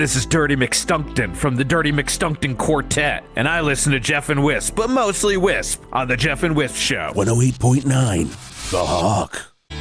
this is Dirty McStunkton from the Dirty McStunkton Quartet, and I listen to Geoff and Whisp, but mostly Whisp, on the Geoff and Whisp Show. 108.9, The Hawk. I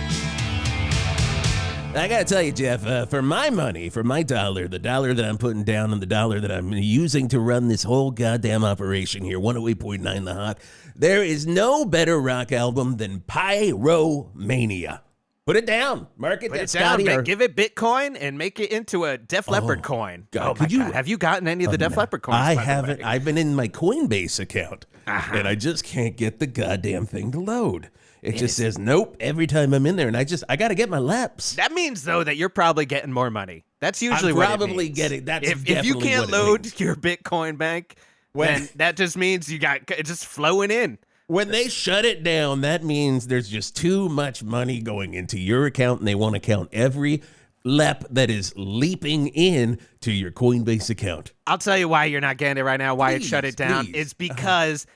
gotta tell you, Geoff, for my money, for my dollar, the dollar that I'm putting down and the dollar that I'm using to run this whole goddamn operation here, 108.9 The Hawk, there is no better rock album than Pyromania. Put it down. Mark it. Put it down. Give it Bitcoin and make it into a Def Leppard coin. God. Oh, my God. Have you gotten any of the Def Leppard coins? I haven't. I've been in my Coinbase account, and I just can't get the goddamn thing to load. It just says nope every time I'm in there, and I got to get my LEPS. That means, though, that you're probably getting more money. That's usually what it means. Probably getting. That's if you can't load your Bitcoin bank, then that just means you got it just flowing in. When they shut it down, that means there's just too much money going into your account, and they want to count every LEP that is leaping in to your Coinbase account. I'll tell you why you're not getting it right now, why it shut it down. Please. It's because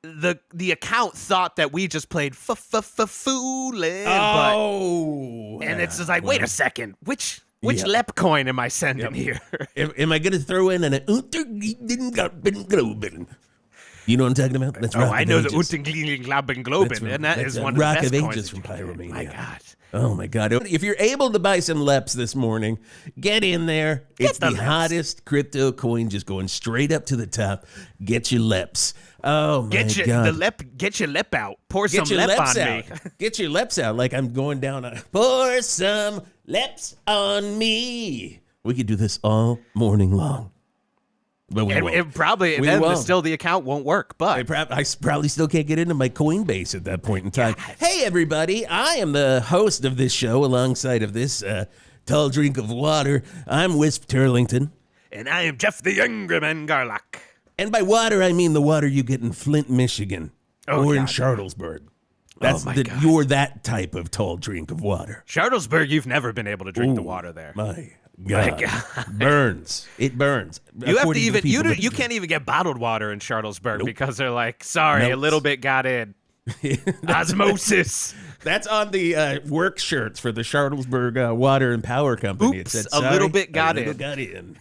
the account thought that we just played foolin'. And it's just like, wait a second, which LEP coin am I sending here? Am I going to throw in an You know what I'm talking about? That's I know the Utenglingen and that is one of the Rock best of Ages coins from Pyromania. My God. Oh, my God. If you're able to buy some LEPS this morning, get in there. It's the hottest crypto coin just going straight up to the top. Get your LEPS. Oh, my God. Get your LEP out. Pour some LEP on me. Get your LEPS out like I'm going down pour some LEPS on me. We could do this all morning long. But we won't. Still the account won't work. But I probably still can't get into my Coinbase at that point in time. Yes. Hey, everybody. I am the host of this show alongside of this tall drink of water. I'm Whisp Turlington. And I am Geoff the Younger Man Garlock. And by water, I mean the water you get in Flint, Michigan. Or in Charlottesburg. You're that type of tall drink of water. Charlottesburg, you've never been able to drink the water there. My God. Burns. It burns. You can't even get bottled water in Charlottesburg because they're like, sorry, a little bit got in. Osmosis. That's on the work shirts for the Charlottesburg Water and Power Company. Oops, it said, a little bit got in.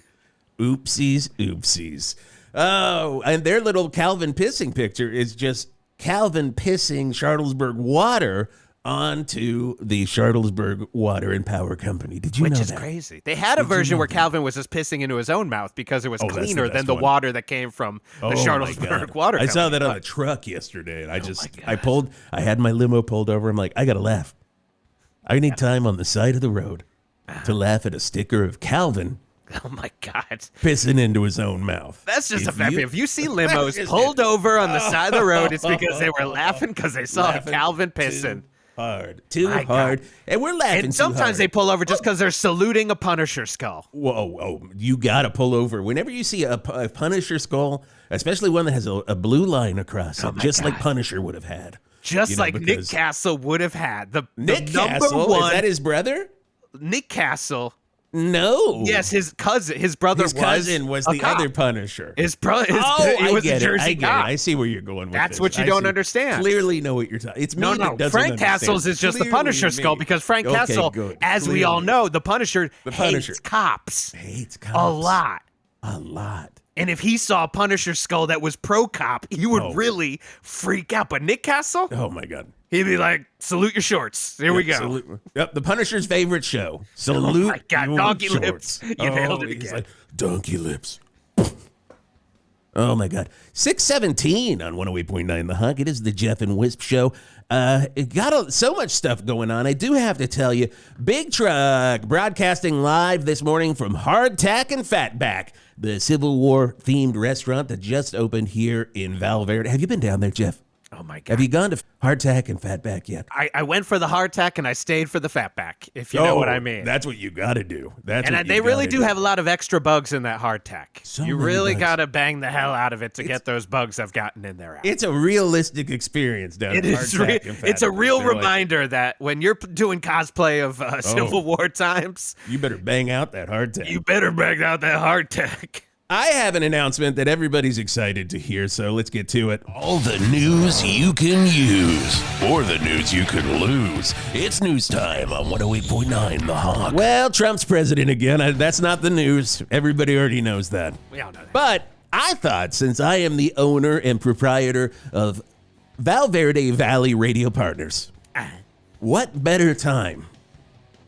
Oopsies. Oh, and their little Calvin pissing picture is just Calvin pissing Charlottesburg water onto the Charlottesburg Water and Power Company. Did you know that? Which is crazy. They had a version where Calvin was just pissing into his own mouth because it was cleaner than the water that came from the Charlottesburg Water Company. I saw that on a truck yesterday, and I had my limo pulled over. I'm like, I got to laugh. I need time on the side of the road to laugh at a sticker of Calvin. Oh, my God. Pissing into his own mouth. That's just a fact. If you see limos pulled over on the side of the road, it's because they were laughing because they saw Calvin pissing. Too hard. And we're laughing and sometimes they pull over just because they're saluting a Punisher skull. Whoa, you got to pull over. Whenever you see a Punisher skull, especially one that has a blue line across it, just like Punisher would have had. Just like Nick Castle would have had. Nick Castle? Is that his brother? Nick Castle. No. Yes, his cousin, his brother was the other Punisher. His brother. He was a Jersey cop. I see where you're going with That's this. what you don't understand. Clearly know what you're talking. It's me that doesn't understand. Frank Castle's is just the Punisher skull because Frank Castle, as we all know, the Punisher hates cops. A lot. And if he saw a Punisher skull that was pro-cop, he would really freak out. But Nick Castle? Oh, my God. He'd be like, salute your shorts. Here we go. Yep, the Punisher's favorite show. Salute my God, your Donkey shorts. Lips. You nailed it again. He's like, Donkey Lips. Oh, my God. 617 on 108.9 The Hunk. It is the Geoff and Whisp Show. It got so much stuff going on. I do have to tell you, Big Truck broadcasting live this morning from Hardtack and Fatback, the Civil War-themed restaurant that just opened here in Val Verde. Have you been down there, Geoff? Oh, my God. Have you gone to Hardtack and Fatback yet? I went for the hardtack and I stayed for the fatback, if you know what I mean. That's what you got to do. They really do have a lot of extra bugs in that hardtack. You really got to bang the hell out of it to get those bugs I've gotten in there out. It's a realistic experience down at Hardtack and Fatback. It's a real reminder that when you're doing cosplay of Civil War times, you better bang out that hardtack. You better bang out that hardtack. I have an announcement that everybody's excited to hear, so let's get to it. All the news you can use, or the news you can lose. It's news time on 108.9 The Hawk. Well, Trump's president again. That's not the news. Everybody already knows that. We all know that. But I thought, since I am the owner and proprietor of Valverde Valley Radio Partners, what better time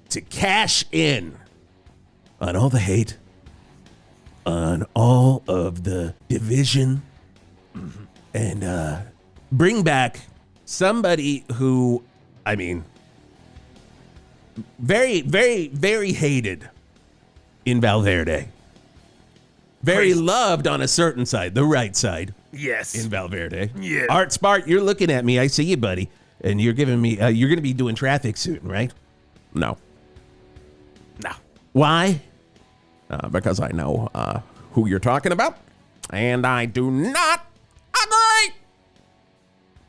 to cash in on all the hate, on all of the division, and bring back somebody who, I mean, very, very, very hated in Valverde. Very loved on a certain side, the right side. Yes. In Valverde. Yeah. Art Spart, you're looking at me. I see you, buddy. And you're giving me, you're going to be doing traffic soon, right? No. No. Why? Because I know who you're talking about, and I do not agree.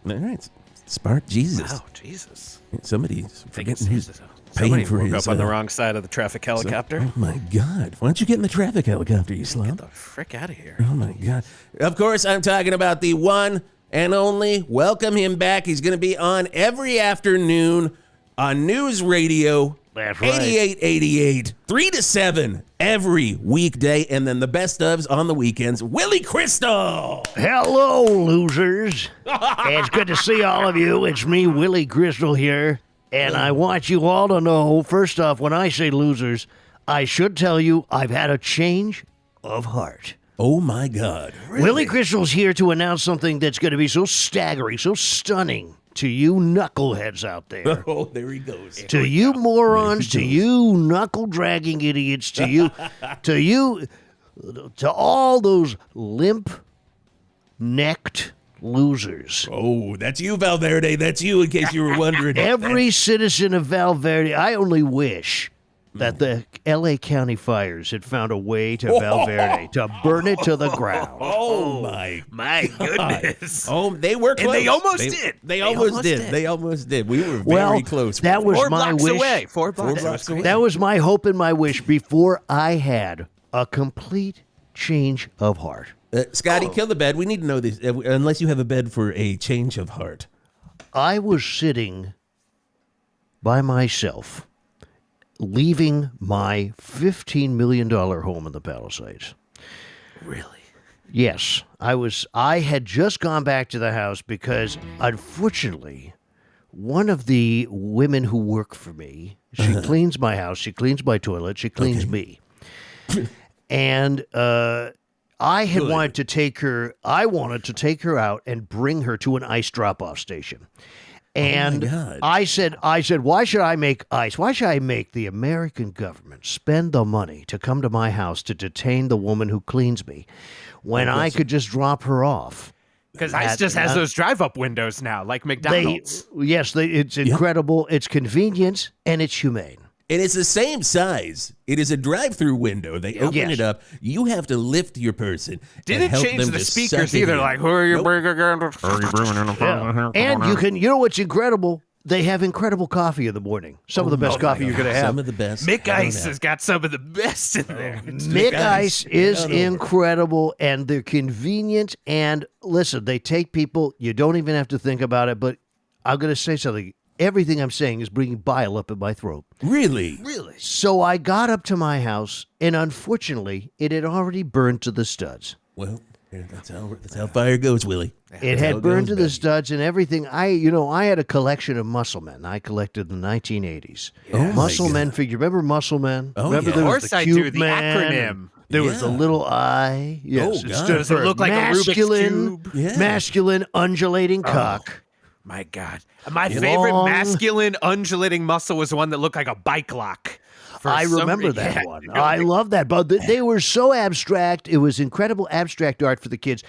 All right. Spart, Jesus. Wow, Jesus. Somebody's forgetting his Somebody paying for woke his... up on the wrong side of the traffic helicopter. Oh, my God. Why don't you get in the traffic helicopter, you slum? Get the frick out of here. Oh, my God. Of course, I'm talking about the one and only. Welcome him back. He's going to be on every afternoon on NewsRadio. That's right. 8888, 3 to 7 every weekday, and then the best ofs on the weekends. Willie Crystal. Hello, losers. It's good to see all of you. It's me, Willie Crystal here, and I want you all to know, first off, when I say losers, I should tell you I've had a change of heart. Oh, my God. Willie Crystal's here to announce something that's going to be so staggering, so stunning to you knuckleheads out there. Oh, there he goes. To you morons, to you knuckle-dragging idiots, to you, to all those limp-necked losers. Oh, that's you, Valverde. That's you, in case you were wondering. Every citizen of Valverde, I only wish that the L.A. County fires had found a way to Valverde to burn it to the ground. Oh, my goodness. Oh, they were close. And they almost did. They almost did. They almost did. We were very close. That was 4 my blocks wish. away. 4 blocks away. That was my hope and my wish before I had a complete change of heart. Scotty, kill the bed. We need to know this, unless you have a bed for a change of heart. I was sitting by myself, leaving my $15 million home in the Palisades. Really? Yes, I had just gone back to the house because, unfortunately, one of the women who work for me, she cleans my house, she cleans my toilet, she cleans me. And I had wanted to take her out and bring her to an ice drop-off station. And I said, why should I make ice? Why should I make the American government spend the money to come to my house to detain the woman who cleans me when I could just drop her off? Because ice just has those drive-up windows now, like McDonald's. It's incredible. It's convenient, and it's humane. And it's the same size. It is a drive-through window. They open it up. You have to lift your person. Didn't change the speakers either. Like, who are you bringing in? And you know what's incredible? They have incredible coffee in the morning. Some of the best coffee you're going to have. Some of the best. Mick Ice has got some of the best in there. Mick Ice is incredible, and they're convenient. And listen, they take people. You don't even have to think about it. But I'm going to say something. Everything I'm saying is bringing bile up in my throat. Really? So I got up to my house, and unfortunately, it had already burned to the studs. Well, that's how fire goes, Willie. It had burned to the studs and everything. I had a collection of muscle men. I collected in the 1980s. Oh, muscle men figure. Remember muscle men? Oh, remember yeah. there Of was course the I cube do. The man. acronym. There was the little eye. Yes. Oh, It God. stood Does it for look like a Rubik's Cube? Yeah. Masculine undulating cock. My God. My favorite masculine undulating muscle was the one that looked like a bike lock. I remember that one. I love that. But they were so abstract. It was incredible abstract art for the kids.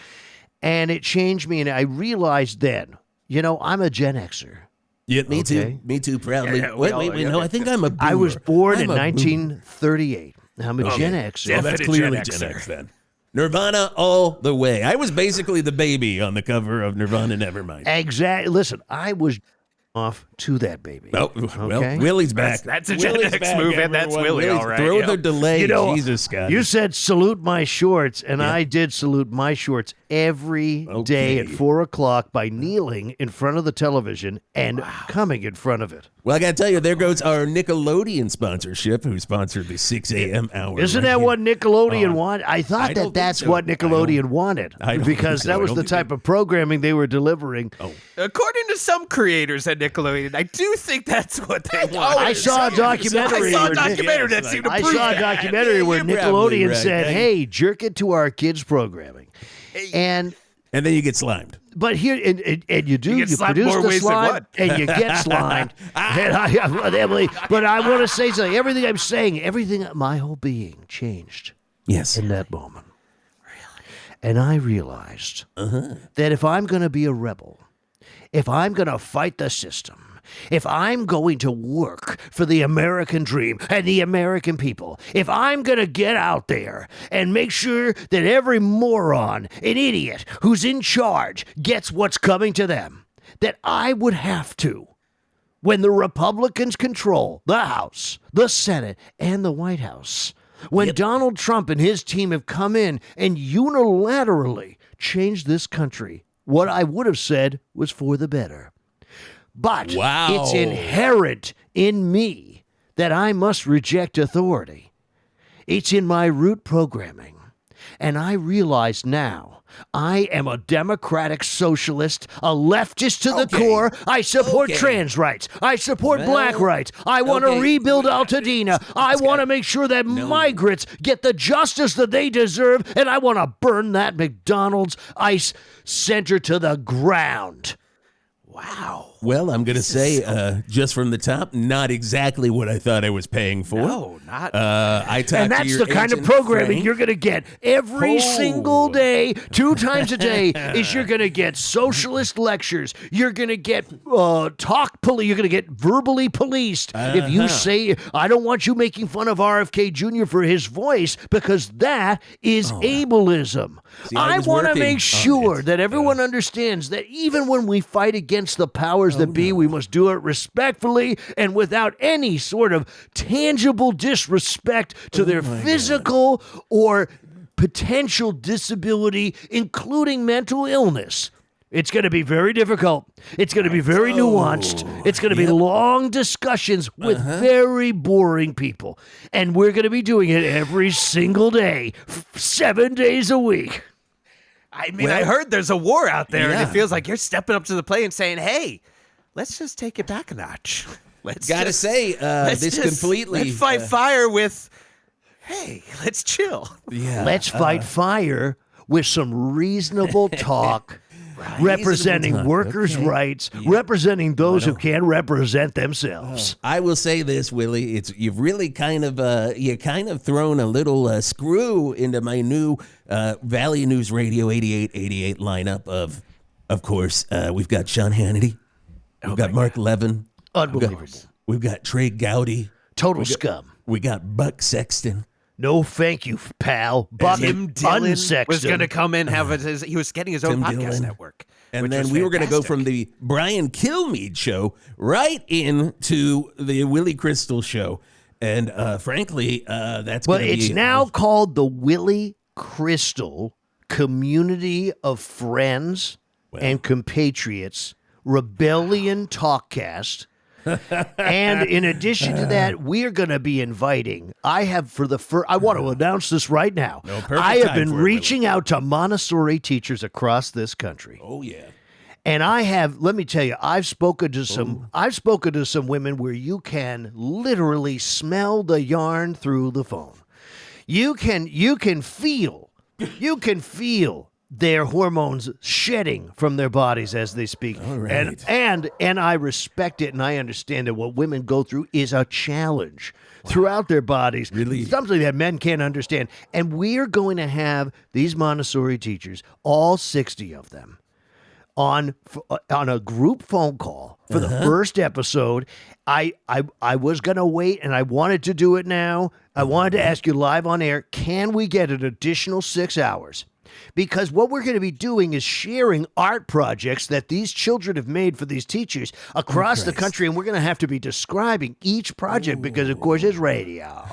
And it changed me. And I realized then, I'm a Gen Xer. Yeah, me too. Me too, proudly. Yeah, wait, no, I think I'm a boomer. I was born in 1938. I'm a Gen Xer. Well, that's clearly Gen X then. Nirvana all the way. I was basically the baby on the cover of Nirvana Nevermind. Exactly. Listen, I was off to that baby. Oh, well, Okay? Willie's back. That's a Willie's Gen X back, move, and that's everyone. Willie, Willie's- all right. Throw Yep. the delay. You know, Jesus, Scott. You said salute my shorts, and I did salute my shorts every day at 4 o'clock by kneeling in front of the television and coming in front of it. Well, I got to tell you, there goes our Nickelodeon sponsorship, who sponsored the 6 a.m. hour. Isn't right that here. what Nickelodeon wanted? I thought I don't think that's so. what Nickelodeon wanted I don't because think so. that I was don't the think type of programming they were delivering. According to some creators at Nickelodeon, I do think that's what they want. I saw a documentary. I saw a where Nick- documentary that seemed to I prove saw a that. documentary where you're probably Nickelodeon right. said, Thank- "Hey, jerk it to our kids' programming," and And then you get slimed. but here and you do You get you slimed produce more the ways than slime one. and you get slimed. But I want to say something. Everything I'm saying, everything, my whole being changed Yes. in that moment. And I realized that if I'm going to be a rebel, if I'm going to fight the system, if I'm going to work for the American dream and the American people, if I'm going to get out there and make sure that every moron and idiot who's in charge gets what's coming to them, that I would have to, when the Republicans control the House, the Senate, and the White House, when Donald Trump and his team have come in and unilaterally changed this country, what I would have said was for the better. But Wow. it's inherent in me that I must reject authority. It's in my root programming. And I realize now I am a democratic socialist, a leftist to the core. I support trans rights. I support black rights. I want to rebuild Altadena. I want to make sure that migrants get the justice that they deserve. And I want to burn that McDonald's ICE center to the ground. Wow. Well, I'm going to say, just from the top, not exactly what I thought I was paying for. No, not. I talked And to that's your the kind of agent, programming Frank. you're going to get every single day, 2 times a day. Is you're going to get socialist lectures. You're going to get you're going to get verbally policed if you say, "I don't want you making fun of RFK Jr. for his voice," because that is ableism. See, I I was want to working make on sure it. that everyone understands that even when we fight against the powers that be, we must do it respectfully and without any sort of tangible disrespect to their physical or potential disability, including mental illness. It's going to be very difficult. It's going to be very nuanced. It's going to be long discussions with very boring people. And we're going to be doing it every single day, 7 days a week. I mean, I heard there's a war out there, and Yeah. it feels like you're stepping up to the plate and saying, "Hey, let's just take it back a notch." Let's Gotta just- say, let's this just- completely... let's fight fire with, "Hey, let's chill." yeah. Let's fight fire with some reasonable talk, representing Reasonable talk, workers' okay. rights, representing those who can't represent themselves. I will say this, Willie. You've really kind of thrown a little screw into my new Valley News Radio 8888 lineup of course, we've got Sean Hannity, we've got Mark Levin, Unbelievable. we've got Trey Gowdy, Total scum. we got Buck Sexton. No, thank you, pal. Buck Tim Dillon Unsexton. was going to come in, he was getting his own Tim podcast Dillon. network. And which then was we were going to go fantastic. from the Brian Kilmeade show right into the Willie Crystal show. And frankly, that's Well, going to be... it's now called the Willie Crystal Community of Friends and Compatriots Rebellion Talkcast. And in addition to that, we are going to be inviting. I have for the first. I want to announce this right now. perfect I have time been for it, reaching out to Montessori teachers across this country. Oh, yeah. And I have, let me tell you, I've spoken to some women where you can literally smell the yarn through the phone. You can feel their hormones shedding from their bodies as they speak. All right. And I respect it and I understand that what women go through is a challenge throughout their bodies. Really? Something that men can't understand. And we're going to have these Montessori teachers, all 60 of them, on a group phone call for the first episode. I was going to wait, and I wanted to do it now. I wanted to ask you live on air, can we get an additional 6 hours? because what we're going to be doing is sharing art projects that these children have made for these teachers across the country, and we're going to have to be describing each project because, of course, it's radio.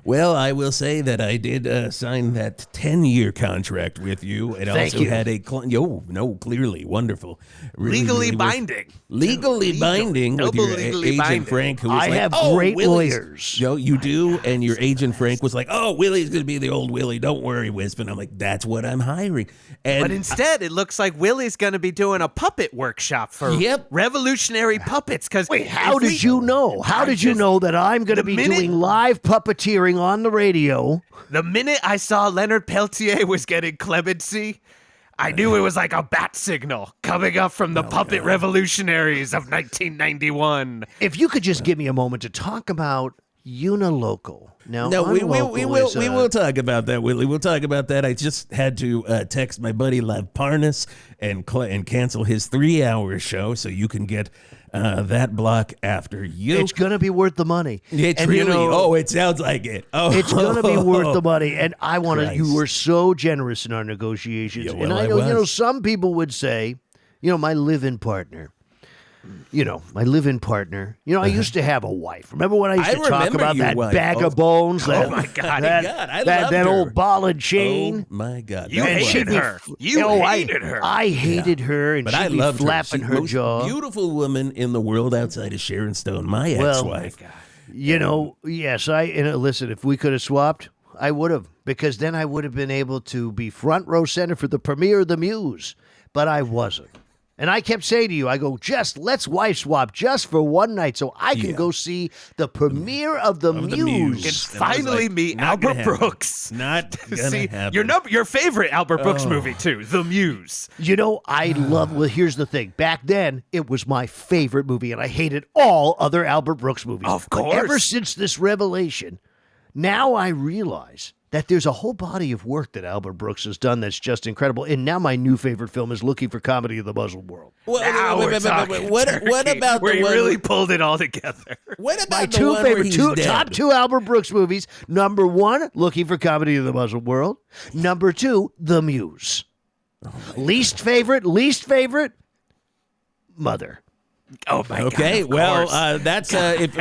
Well, I will say that I did sign that 10-year contract with you. It Thank also you. had a clearly wonderful, really, Legally really binding. legally binding with your Legally agent binding. Frank, who was I like, have "Oh, great Willie's-" lawyers. Yo, you do, and your agent Frank was like, "Oh, Willie's going to be the old Willie. Don't worry, Wisp." And I'm like, "That's what I'm hiring." And But instead, it looks like Willie's going to be doing a puppet workshop for revolutionary puppets. Because Wait, how did you know? How did you know that I'm going to be doing live puppeteering on the radio? The minute I saw Leonard Peltier was getting clemency, I knew it was like a bat signal coming up from the puppet revolutionaries of 1991. If you could just give me a moment to talk about Unilocal. Now, no, we Unlocal will talk about that, Willie. We'll talk about that. I just had to text my buddy Lev Parnas and cancel his 3-hour show so you can get that block after you. It's going to be worth the money. It's And, really, you know, it sounds like it. Oh, it's going to be worth the money. And I want to, you Christ. were so generous in our negotiations. Yeah, and well, I I know, was. some people would say, my live-in partner. My live-in partner. I used to have a wife. Remember when I used to talk remember about your that wife. bag of bones? Oh, my God. I loved that her. old ball and chain. Oh my God! You that hated was- her. You hated her. I hated her, and But she'd I be loved flapping her. her Most jaw. beautiful woman in the world outside of Sharon Stone, my ex-wife. Yes, listen, if we could have swapped, I would have, because then I would have been able to be front row center for the premiere of The Muse, but I wasn't. And I kept saying to you, let's wife swap just for one night so I can go see the premiere of The Muse. And finally meet Albert Brooks. Not gonna See, happen. your favorite Albert Brooks movie, too, The Muse. I love, here's the thing. Back then, it was my favorite movie, and I hated all other Albert Brooks movies. Of But course. ever since this revelation, now I realize that there's a whole body of work that Albert Brooks has done that's just incredible. And now my new favorite film is Looking for Comedy of the Muslim World. What What about where the he one? really pulled it all together? What about My the one where he's dead? top two Albert Brooks movies. Number 1, Looking for Comedy of the Muslim World. Number 2, The Muse. Least favorite, Mother. Oh my God! Okay, of well, course. that's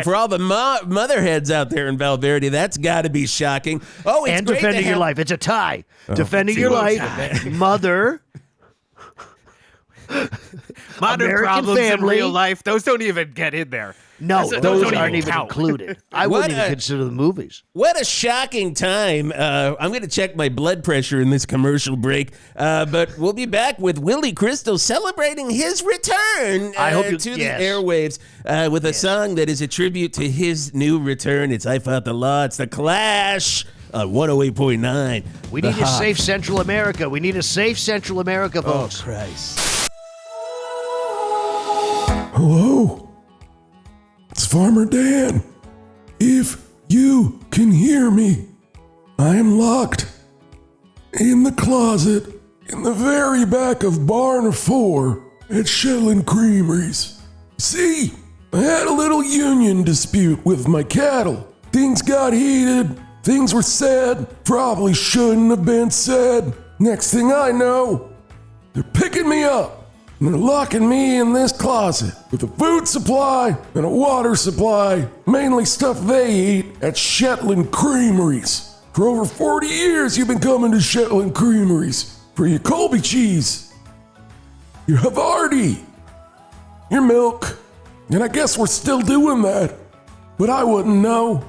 for all the motherheads out there in Valverde, that's got to be shocking. Oh, it's And great to Defending Your have- Life. It's a tie. Defending Your Life, Mother. Modern American problems Family. in real life; those don't even get in there. No, Those those don't aren't even even count. included. I What wouldn't even a- consider the movies. What a shocking time. I'm going to check my blood pressure in this commercial break, but we'll be back with Willie Crystal celebrating his return I hope you- to yes. the airwaves with a song that is a tribute to his new return. It's I Fought the Law. It's The Clash on 108.9. We The need a Hawk. safe Central America. We need a safe Central America, Oh, folks. Christ. Hello? It's Farmer Dan. If you can hear me, I am locked in the closet in the very back of Barn 4 at Shetland Creameries. See, I had a little union dispute with my cattle. Things got heated, things were said, probably shouldn't have been said. Next thing I know, they're picking me up. And they're locking me in this closet with a food supply and a water supply, mainly stuff they eat at Shetland Creameries. For over 40 years, you've been coming to Shetland Creameries for your Colby cheese, your Havarti, your milk, and I guess we're still doing that. But I wouldn't know,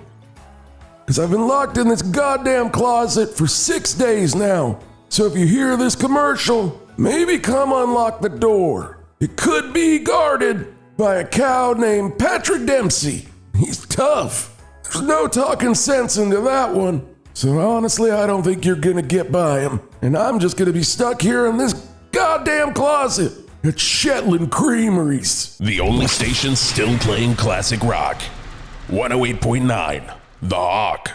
because I've been locked in this goddamn closet for 6 days now. So if you hear this commercial, maybe come unlock the door. It could be guarded by a cow named Patrick Dempsey. He's tough. There's no talking sense into that one. So honestly, I don't think you're gonna get by him. And I'm just gonna be stuck here in this goddamn closet at Shetland Creameries. The only station still playing classic rock. 108.9 The Hawk.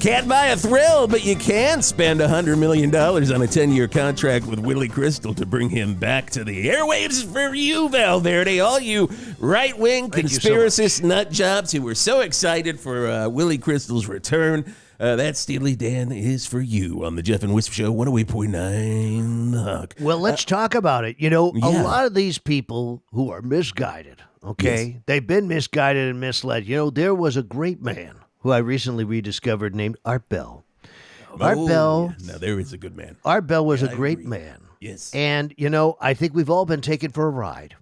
Can't buy a thrill, but you can spend $100 million on a 10-year contract with Willie Crystal to bring him back to the airwaves for you, Valverde. All you right-wing Thank you so conspiracist nut jobs who were so excited for Willie Crystal's return. That Steely Dan is for you on the Jeff and Whisp Show, 108.9 The Hug. Well, let's talk about it. A lot of these people who are misguided, okay? They've been misguided and misled. There was a great man who I recently rediscovered named Art Bell. Art Bell. Now, there is a good man. Art Bell was a great man. Yes. And, I think we've all been taken for a ride.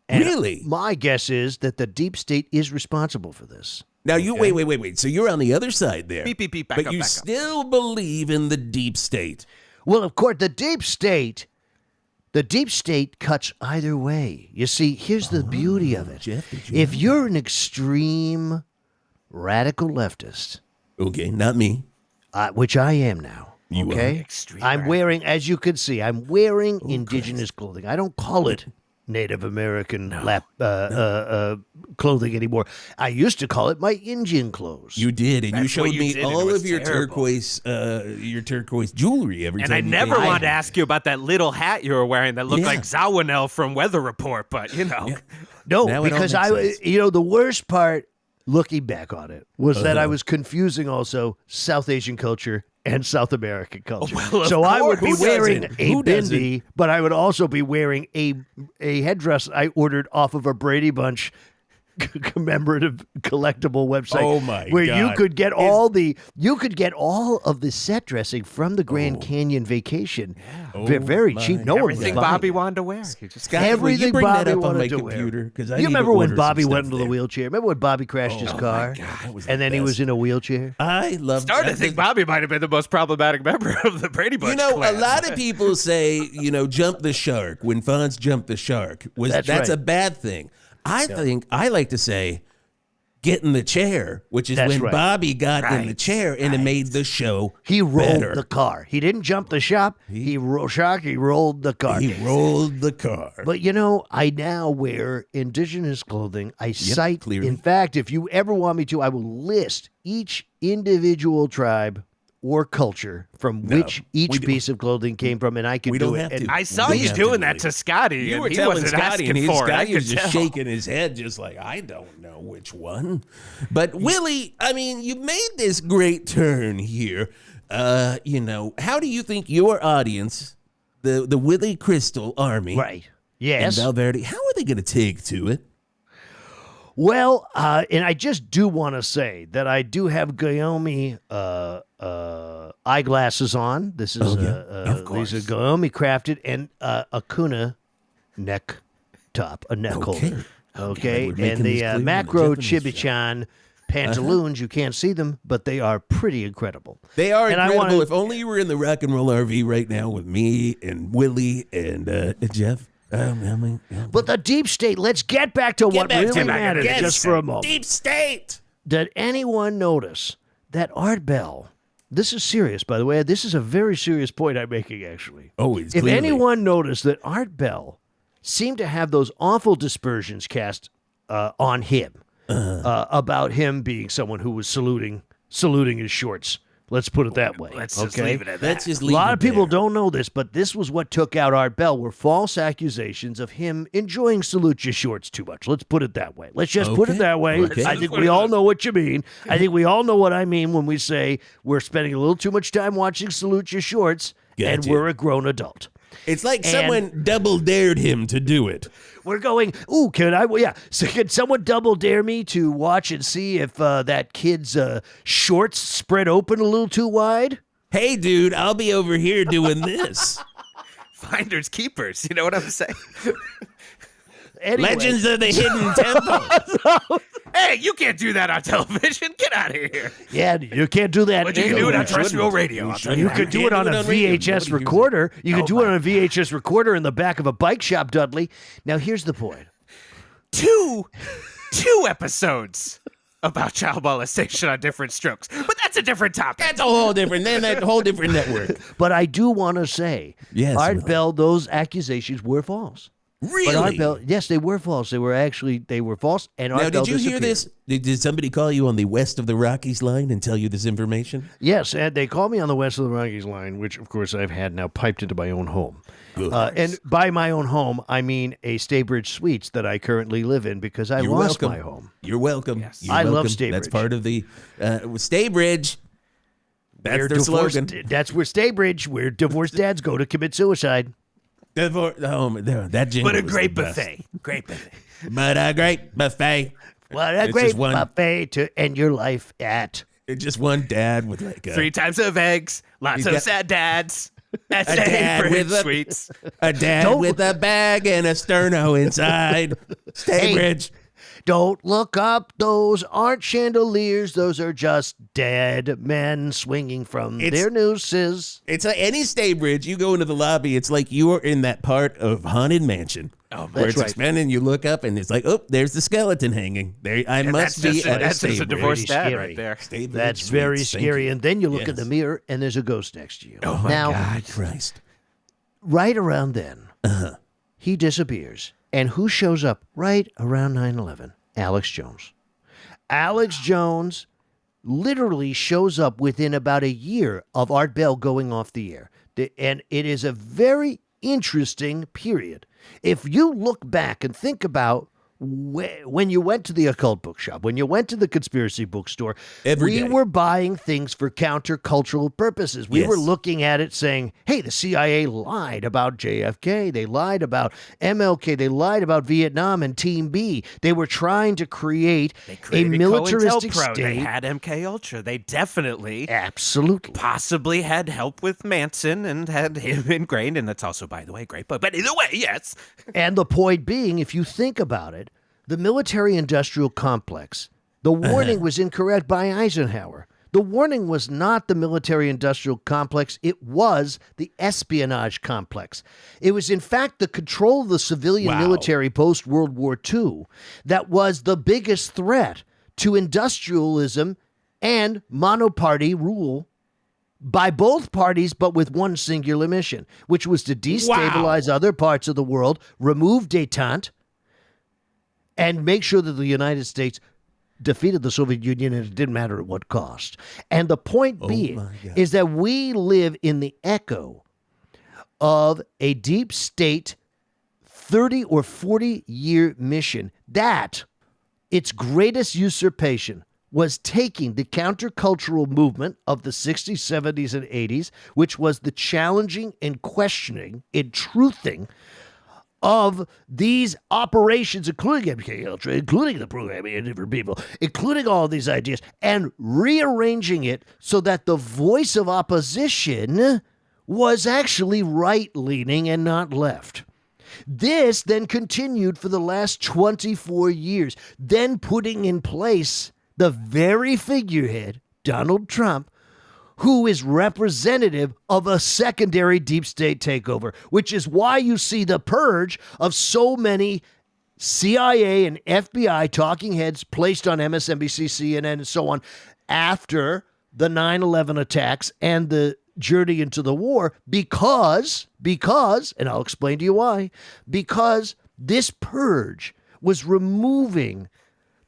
And really? My guess is that the deep state is responsible for this. Now, you wait. So you're on the other side there. Beep, beep, beep, back but up, you back up. still believe in the deep state. Well, of course, the deep state cuts either way. You see, here's the beauty of it. Jeff, if you're an extreme radical leftist, okay, not me, which I am now, you okay? are. Extreme I'm radical. wearing, as you can see, I'm wearing indigenous clothing. I don't call it Native American clothing anymore. I used to call it my Indian clothes. You did, and you That's showed what you me did, and it all was of your terrible. turquoise jewelry every And time. I you never came wanted in. to ask you about that little hat you were wearing that looked Yeah. like Zawinel from Weather Report, but No, Now it all because makes sense. the worst part, looking back on it, was that I was confusing also South Asian culture and South American culture. well, of so I would be course. wearing Who doesn't? a Who doesn't? bindi, but I would also be wearing a headdress I ordered off of a Brady Bunch commemorative collectible website. Oh, my where you God. could get all of the set dressing from the Grand Canyon vacation. Very cheap. No one was everything buying Bobby it. wanted to wear. You just Scott, will you Everything bring Bobby that up on wanted my to wear. computer? Because I You need remember to when order Bobby some went stuff into the there. wheelchair? Remember when Bobby crashed his car? That was And the then he was best. in a wheelchair? I love. started to think Bobby might have been the most problematic member of the Brady Bunch clan. A lot of people say, jump the shark. When Fonz jumped the shark, that's right. a bad thing. I think I like to say, get in the chair, which is That's when right. Bobby got in the chair and it made the show He rolled better. the car. He didn't jump the shop. He rolled the car. He rolled the car. But I now wear indigenous clothing. I cite, clearly. in fact, if you ever want me to, I will list each individual tribe or culture from which we each don't- piece of clothing came from, and I can we do don't it. have And to. I saw We you have doing to that to Scotty, You and were he telling wasn't Scotty, asking and for it. I Scotty was could just tell. shaking his head, just like, I don't know which one. But Willie, you made this great turn here. How do you think your audience, the Willie Crystal Army, Right. and Yes. Valverde, how are they going to take to it? Well, and I just do want to say that I do have Guillaume eyeglasses on. This is these are Guillaume crafted and a Kuna neck top, a neck holder. Okay, we're making and this the clear on the macro Japanese Chibichan pantaloons. You can't see them, but they are pretty incredible. They are And I incredible. wanna- If only you were in the rock and roll RV right now with me and Willie and Jeff. But the deep state. Let's get back to what really matters, just for a moment. Deep state. Did anyone notice that Art Bell? This is serious, by the way. This is a very serious point I'm making, actually. Oh, it's If clearly. anyone noticed that Art Bell seemed to have those awful dispersions cast on him about him being someone who was saluting his shorts. Let's put it that way. Let's just leave it at that. Let's just A leave lot it of people there. don't know this, but this was what took out Art Bell were false accusations of him enjoying Salute Your Shorts too much. Let's put it that way. Let's just put it Okay. that way. Okay. I think we all know what you mean. I think we all know what I mean when we say we're spending a little too much time watching Salute Your Shorts and Gotcha. we're a grown adult. It's like someone double dared him to do it. We're going, ooh, can I? Yeah. So can someone double dare me to watch and see if that kid's shorts spread open a little too wide? Hey, dude, I'll be over here doing this. Finders keepers. You know what I'm saying? Anyway, Legends of the Hidden Temple. Hey, you can't do that on television. Get out of here. Yeah, you can't do that. But you can do it on anywhere. terrestrial radio. I'll tell You that. could do it on a radio. VHS Nobody recorder. You could do it on a VHS recorder in the back of a bike shop, Dudley. Now, here's the point. two episodes about child molestation on different strokes. But that's a different topic. That's a whole different, that whole different network. But I do want to say, Yes, Art Willie. Bell, those accusations were false. But Art Really? Bell, yes, they were false. They were false. And Art Now, Bell did you hear disappeared. this? Did somebody call you on the west of the Rockies line and tell you this information? Yes, and they called me on the west of the Rockies line, which, of course, I've had now piped into my own home. And by my own home, I mean a Staybridge Suites that I currently live in because I You're lost welcome. my home. You're welcome. Yes. You're I love welcome. Staybridge. That's part of the Staybridge. That's their slogan. That's where Staybridge, where divorced dads go to commit suicide. That jingle But a was great the best. buffet. Great buffet. But a great buffet. What a It's great just one- buffet to end your life at. It's just one dad with like 3 times of eggs, lots of got- sad dads. At a dad with Staybridge a Sweets. a dad with a bag and a sterno inside. Staybridge. Don't look up. Those aren't chandeliers. Those are just dead men swinging from their nooses. It's like any Staybridge. You go into the lobby. It's like you are in that part of Haunted Mansion. Where that's it's right. expanding, you look up and it's like, oh, there's the skeleton hanging. There, I must be at a That's just a Staybridge. divorced dad Scary. right there. Staybridge That's very Suites. Thank scary. you. And then you look Yes. in the mirror and there's a ghost next to you. Oh my now, God, Christ! right around then, he disappears. And who shows up right around 9/11? Alex Jones. Alex Jones literally shows up within about a year of Art Bell going off the air. And it is a very interesting period. If you look back and think about when you went to the occult bookshop, when you went to the conspiracy bookstore, Every day. were buying things for countercultural purposes. We Yes. were looking at it saying, hey, the CIA lied about JFK. They lied about MLK. They lied about Vietnam and Team B. They were trying to create They a created militaristic COINTELPRO. They state. had MK Ultra. They definitely Absolutely. possibly had help with Manson and had him ingrained. And that's also, by the way, a great book. But either way, yes. And the point being, if you think about it, the military-industrial complex, the warning was incorrect by Eisenhower. The warning was not the military-industrial complex. It was the espionage complex. It was, in fact, the control of the civilian military post-World War II that was the biggest threat to industrialism and monoparty rule by both parties, but with one singular mission, which was to destabilize other parts of the world, remove détente, and make sure that the United States defeated the Soviet Union, and it didn't matter at what cost. And the point being is that we live in the echo of a deep state 30 or 40-year mission that its greatest usurpation was taking the countercultural movement of the 60s, 70s, and 80s, which was the challenging and questioning and truthing of these operations, including MK Ultra, including the programming of different people, including all of these ideas, and rearranging it so that the voice of opposition was actually right-leaning and not left. This then continued for the last 24 years, then putting in place the very figurehead, Donald Trump, who is representative of a secondary deep state takeover, which is why you see the purge of so many CIA and FBI talking heads placed on MSNBC, CNN, and so on after the 9/11 attacks and the journey into the war because, and I'll explain to you why, because this purge was removing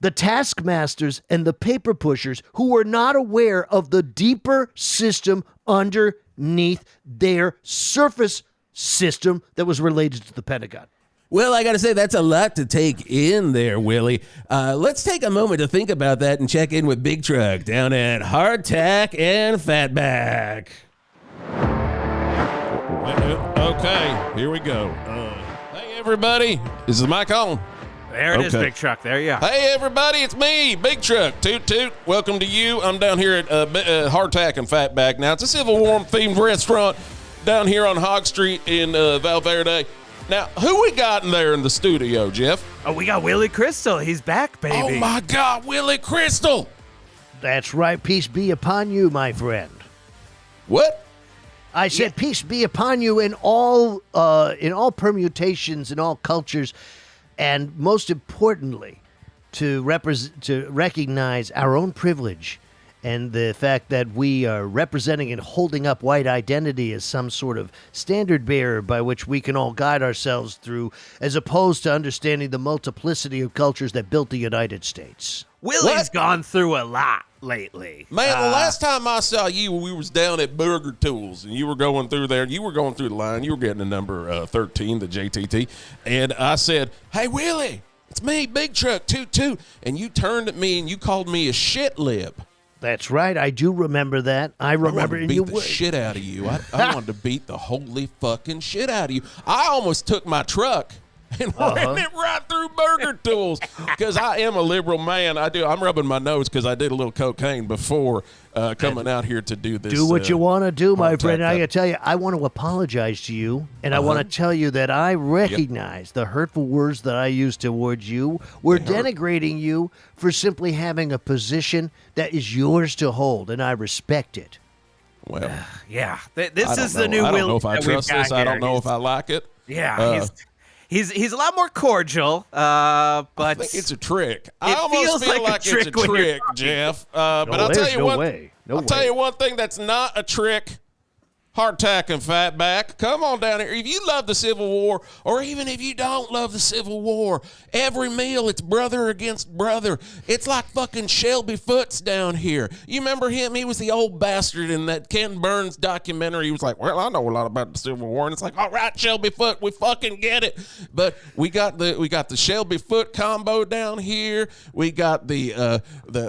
the taskmasters and the paper pushers who were not aware of the deeper system underneath their surface system that was related to the Pentagon. Well, I got to say, that's a lot to take in there, Willie. Let's take a moment to think about that and check in with Big Truck down at Hardtack and Fatback. Okay, here we go. Hey, everybody. Is the mic on? There it is, Okay. Big Truck. There you are. Hey, everybody, it's me, Big Truck. Toot, toot. Welcome to you. I'm down here at Hardtack and Fatback. Now, it's a Civil War-themed restaurant down here on Hog Street in Valverde. Now, who we got in there in the studio, Geoff? Oh, we got Willie Crystal. He's back, baby. Oh, my God, Willie Crystal. That's right. Peace be upon you, my friend. What? I said, peace be upon you in all permutations, in all cultures, and most importantly, to recognize our own privilege and the fact that we are representing and holding up white identity as some sort of standard bearer by which we can all guide ourselves through, as opposed to understanding the multiplicity of cultures that built the United States. Willie's gone through a lot lately. Man, the last time I saw you, we was down at Burger Tools, and you were going through there. You were going through the line. You were getting the number 13, the JTT. And I said, hey, Willie, it's me, Big Truck, toot, toot. And you turned at me, and you called me a shit lip. That's right. I do remember that. I remember to beat the shit out of you. I wanted to beat the holy fucking shit out of you. I almost took my truck and ran it right through Burger Tools because I am a liberal man. I'm rubbing my nose because I did a little cocaine before coming out here to do this. Do what you want to do, my friend. And I got to tell you, I want to apologize to you, and I want to tell you that I recognize the hurtful words that I used towards you were denigrating you for simply having a position that is yours to hold, and I respect it. Well, yeah, this is the new Will. I don't know if I trust this. I don't know if I like it. Yeah, he's a lot more cordial, but I think it's a trick. I almost feel like it's a trick, Geoff. But I'll tell you I'll tell you one thing that's not a trick. Hardtack and Fatback, come on down here. If you love the Civil War, or even if you don't love the Civil War, every meal it's brother against brother. It's like fucking Shelby Foots down here. You remember him? He was the old bastard in that Ken Burns documentary. He was like, well, I know a lot about the Civil War. And it's like, all right, Shelby Foot, we fucking get it. But we got the Shelby Foot combo down here. We got the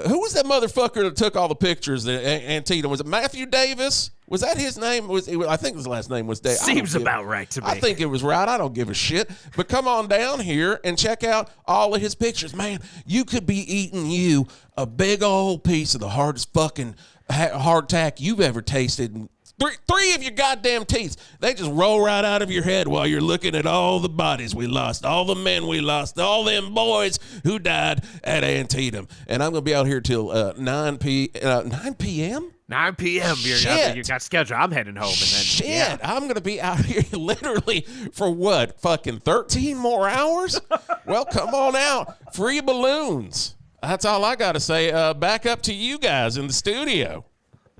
who was that motherfucker that took all the pictures at Antietam? Was it Matthew Davis? Was that his name? I think his last name was Dave. Seems about right to me. I think it was right. I don't give a shit. But come on down here and check out all of his pictures. Man, you could be eating a big old piece of the hardest fucking hardtack you've ever tasted. Three of your goddamn teeth. They just roll right out of your head while you're looking at all the bodies we lost, all the men we lost, all them boys who died at Antietam. And I'm going to be out here till 9 p.m.? 9 p.m. You got scheduled. I'm heading home. And then, I'm going to be out here literally for what? Fucking 13 more hours? Well, come on out. Free balloons. That's all I got to say. Back up to you guys in the studio.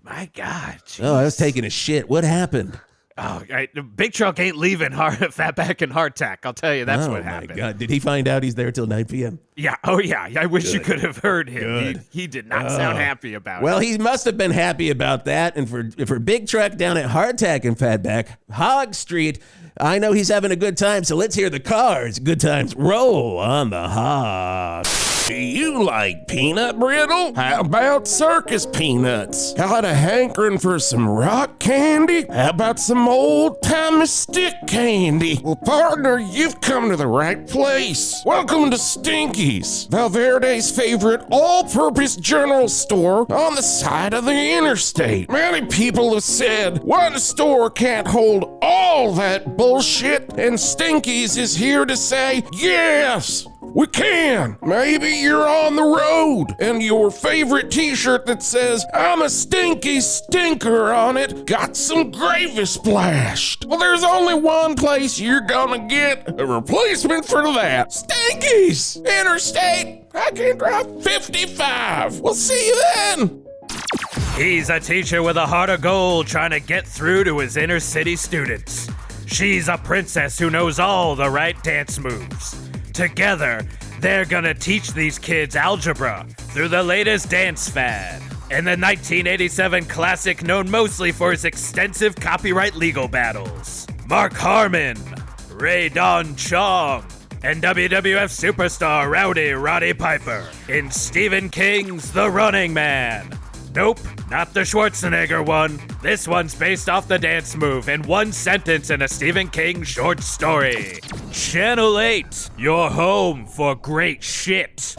My God. Geez. Oh, I was taking a shit. What happened? Oh, the big truck ain't leaving Fatback and Hardtack. I'll tell you, that's what happened. Oh, my God. Did he find out he's there till 9 p.m.? Yeah. Oh, yeah. I wish you could have heard him. He did not sound happy about it. Well, he must have been happy about that. And for Big Truck down at Hardtack and Fatback, Hog Street, I know he's having a good time, so let's hear the cars. Good times roll on the hog. Do you like peanut brittle? How about circus peanuts? Got a hankering for some rock candy? How about some old-timey stick candy? Well, partner, you've come to the right place. Welcome to Stinky's, Valverde's favorite all-purpose general store on the side of the interstate. Many people have said one store can't hold all that bullshit, and Stinky's is here to say, yes! We can. Maybe you're on the road and your favorite t-shirt that says, I'm a stinky stinker on it, got some gravy splashed. Well, there's only one place you're gonna get a replacement for that. Stinky's! Interstate, I can drive 55. We'll see you then. He's a teacher with a heart of gold trying to get through to his inner city students. She's a princess who knows all the right dance moves. Together, they're gonna teach these kids algebra through the latest dance fad. In the 1987 classic known mostly for its extensive copyright legal battles, Mark Harmon, Ray Don Chong, and WWF superstar Rowdy Roddy Piper in Stephen King's The Running Man. Nope, not the Schwarzenegger one. This one's based off the dance move in one sentence in a Stephen King short story. Channel 8, your home for great shit.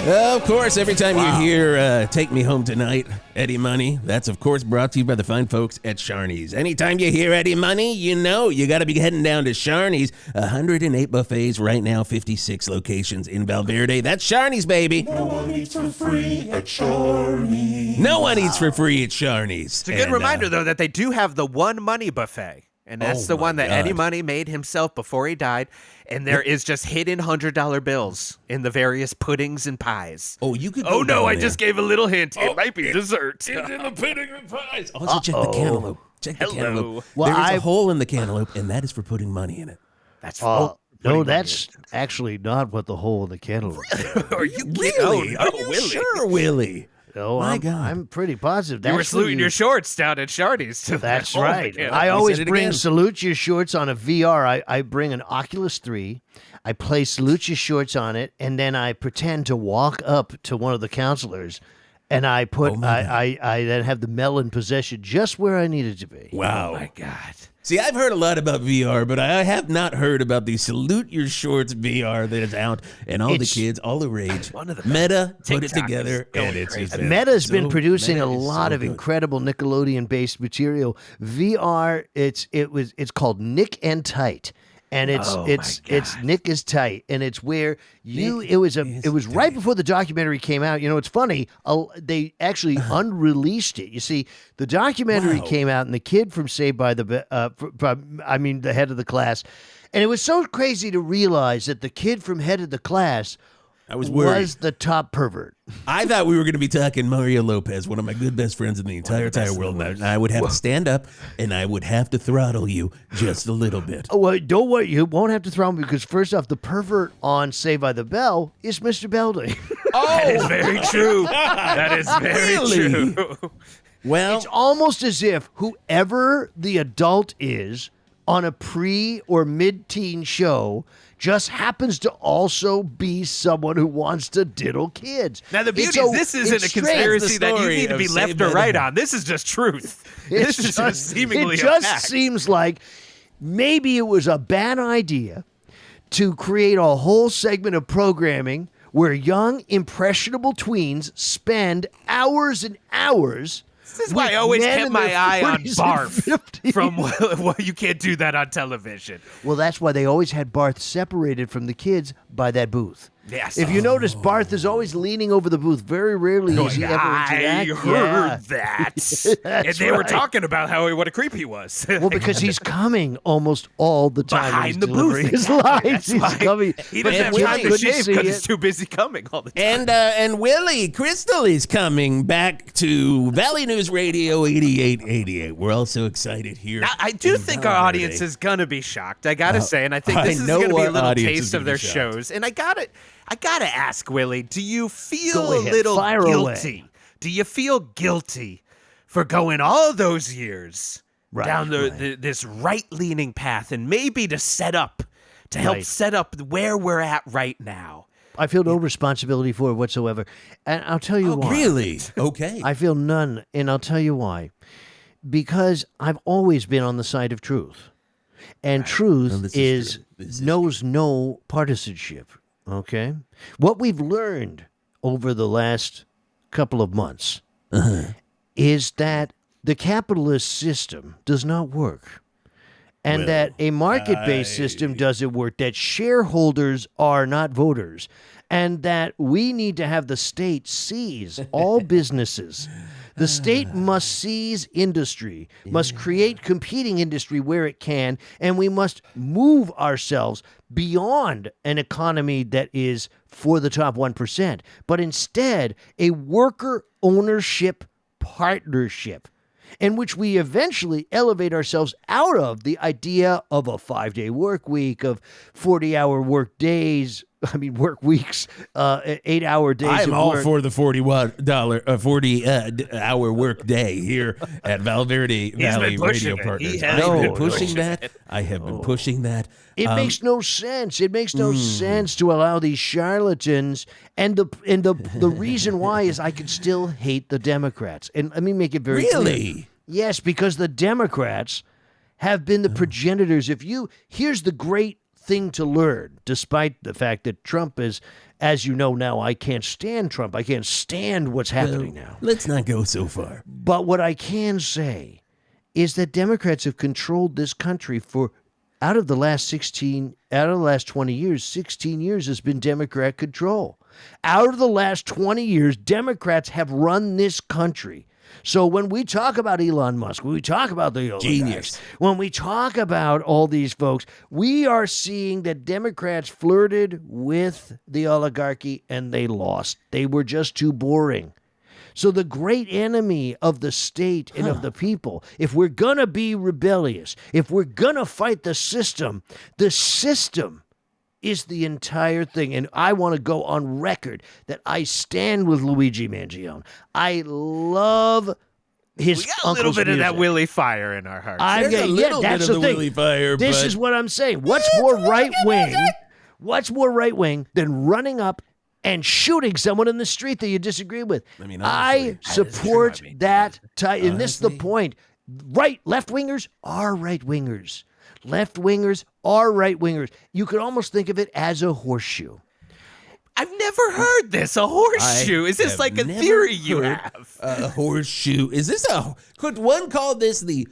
Of course, every time you hear Take Me Home Tonight, Eddie Money, that's of course brought to you by the fine folks at Sharney's. Anytime you hear Eddie Money, you know you got to be heading down to Sharney's. 108 buffets right now, 56 locations in Valverde. That's Sharney's, baby. No one eats for free at Sharney's. No one eats for free at Sharney's. It's a good reminder, though, that they do have the One Money buffet. And that's the one that Eddie Money made himself before he died. And there is just hidden $100 bills in the various puddings and pies. Oh, you could. Oh no! I just gave a little hint. It might be dessert. It's in the pudding and pies. Also, check the cantaloupe. Check the cantaloupe. Well, there is a hole in the cantaloupe, and that is for putting money in it. That's no, that's actually not what the hole in the cantaloupe is. Are you Really? Are you sure, Willie? No, My God. I'm pretty positive. You were saluting your shorts down at Sharney's. That's right. I always bring Salute Your Shorts on a VR. I bring an Oculus 3. I play Salute Your Shorts on it, and then I pretend to walk up to one of the counselors And I then have the melon possession just where I needed to be. Wow. Oh my God. See, I've heard a lot about VR, but I have not heard about the Salute Your Shorts VR that is out, and all the kids, all the rage. Meta put it together, and it's just Meta's been producing a lot of incredible Nickelodeon-based material. VR, it's called Nick and Tight. And it's Nick is Tight, and it's where it was right before the documentary came out. You know, it's funny. They actually unreleased it. You see, the documentary came out, and the kid from Saved by the the head of the class, and it was so crazy to realize that the kid from head of the class was the top pervert. I thought we were going to be talking Mario Lopez, one of my good best friends in the entire world. And I would have to stand up, and I would have to throttle you just a little bit. Oh, well, don't worry. You won't have to throttle me because, first off, the pervert on Saved by the Bell is Mr. Belding. Oh, that is very true. That is very true. Well, it's almost as if whoever the adult is on a pre or mid-teen show just happens to also be someone who wants to diddle kids. Now, the beauty is this isn't a conspiracy that you need to be left or right on. This is just truth. This is just seemingly a fact. It just seems like maybe it was a bad idea to create a whole segment of programming where young, impressionable tweens spend hours and hours. This is why I always kept my eye on Barf from, well, you can't do that on television. Well, that's why they always had Barth separated from the kids by that booth. Yes. If you notice, Barth is always leaning over the booth. Very rarely is he ever I heard that. And they were talking about what a creep he was. Well, because he's coming almost all the time. Behind the booth. His lines. He's coming. He doesn't have time to shave because he's too busy coming all the time. And Willie Crystal is coming back to Valley News Radio 8888. We're all so excited here. Now, I do think our audience is going to be shocked, I got to say. And I think this is going to be a little taste of their shows. And I got to ask, Willie, do you feel a little guilty? Do you feel guilty for going all those years down this right-leaning path and maybe to help set up where we're at right now? I feel no responsibility for it whatsoever. And I'll tell you why. Really? Okay. I feel none, and I'll tell you why. Because I've always been on the side of truth. And truth knows no partisanship. Okay? What we've learned over the last couple of months is that the capitalist system does not work. And that a market-based system doesn't work, that shareholders are not voters, and that we need to have the state seize all businesses. The state must seize industry, must create competing industry where it can, and we must move ourselves beyond an economy that is for the top 1%, but instead a worker ownership partnership in which we eventually elevate ourselves out of the idea of a 5-day work week, of 40-hour work days, work weeks, 8-hour days. I'm all for the $40-hour work day here at Valverde Valley Radio Partners. I have been pushing that. I have been pushing that. It makes no sense. It makes no sense to allow these charlatans. And the reason why is I can still hate the Democrats. And let me make it very clear. Yes, because the Democrats have been the progenitors. Here's the great thing to learn, despite the fact that Trump is, as you know now, I can't stand Trump. I can't stand what's happening now. Let's not go so far. But what I can say is that Democrats have controlled this country for out of the last 20 years, 16 years has been Democrat control. Out of the last 20 years, Democrats have run this country. So when we talk about Elon Musk, when we talk about the oligarchs, when we talk about all these folks, we are seeing that Democrats flirted with the oligarchy and they lost. They were just too boring. So the great enemy of the state and of the people, if we're going to be rebellious, if we're going to fight the system is the entire thing. And I want to go on record that I stand with Luigi Mangione. I love his uncle's a little bit of that Willie fire in our hearts. There's a little bit of the Willie fire. This is what I'm saying. What's more right-wing than running up and shooting someone in the street that you disagree with. I mean, I support that type. And this is the point. Left-wingers are right-wingers. Left-wingers are right-wingers. You could almost think of it as a horseshoe. I've never heard this. A horseshoe. Is this like a theory you have? A horseshoe. Could one call this the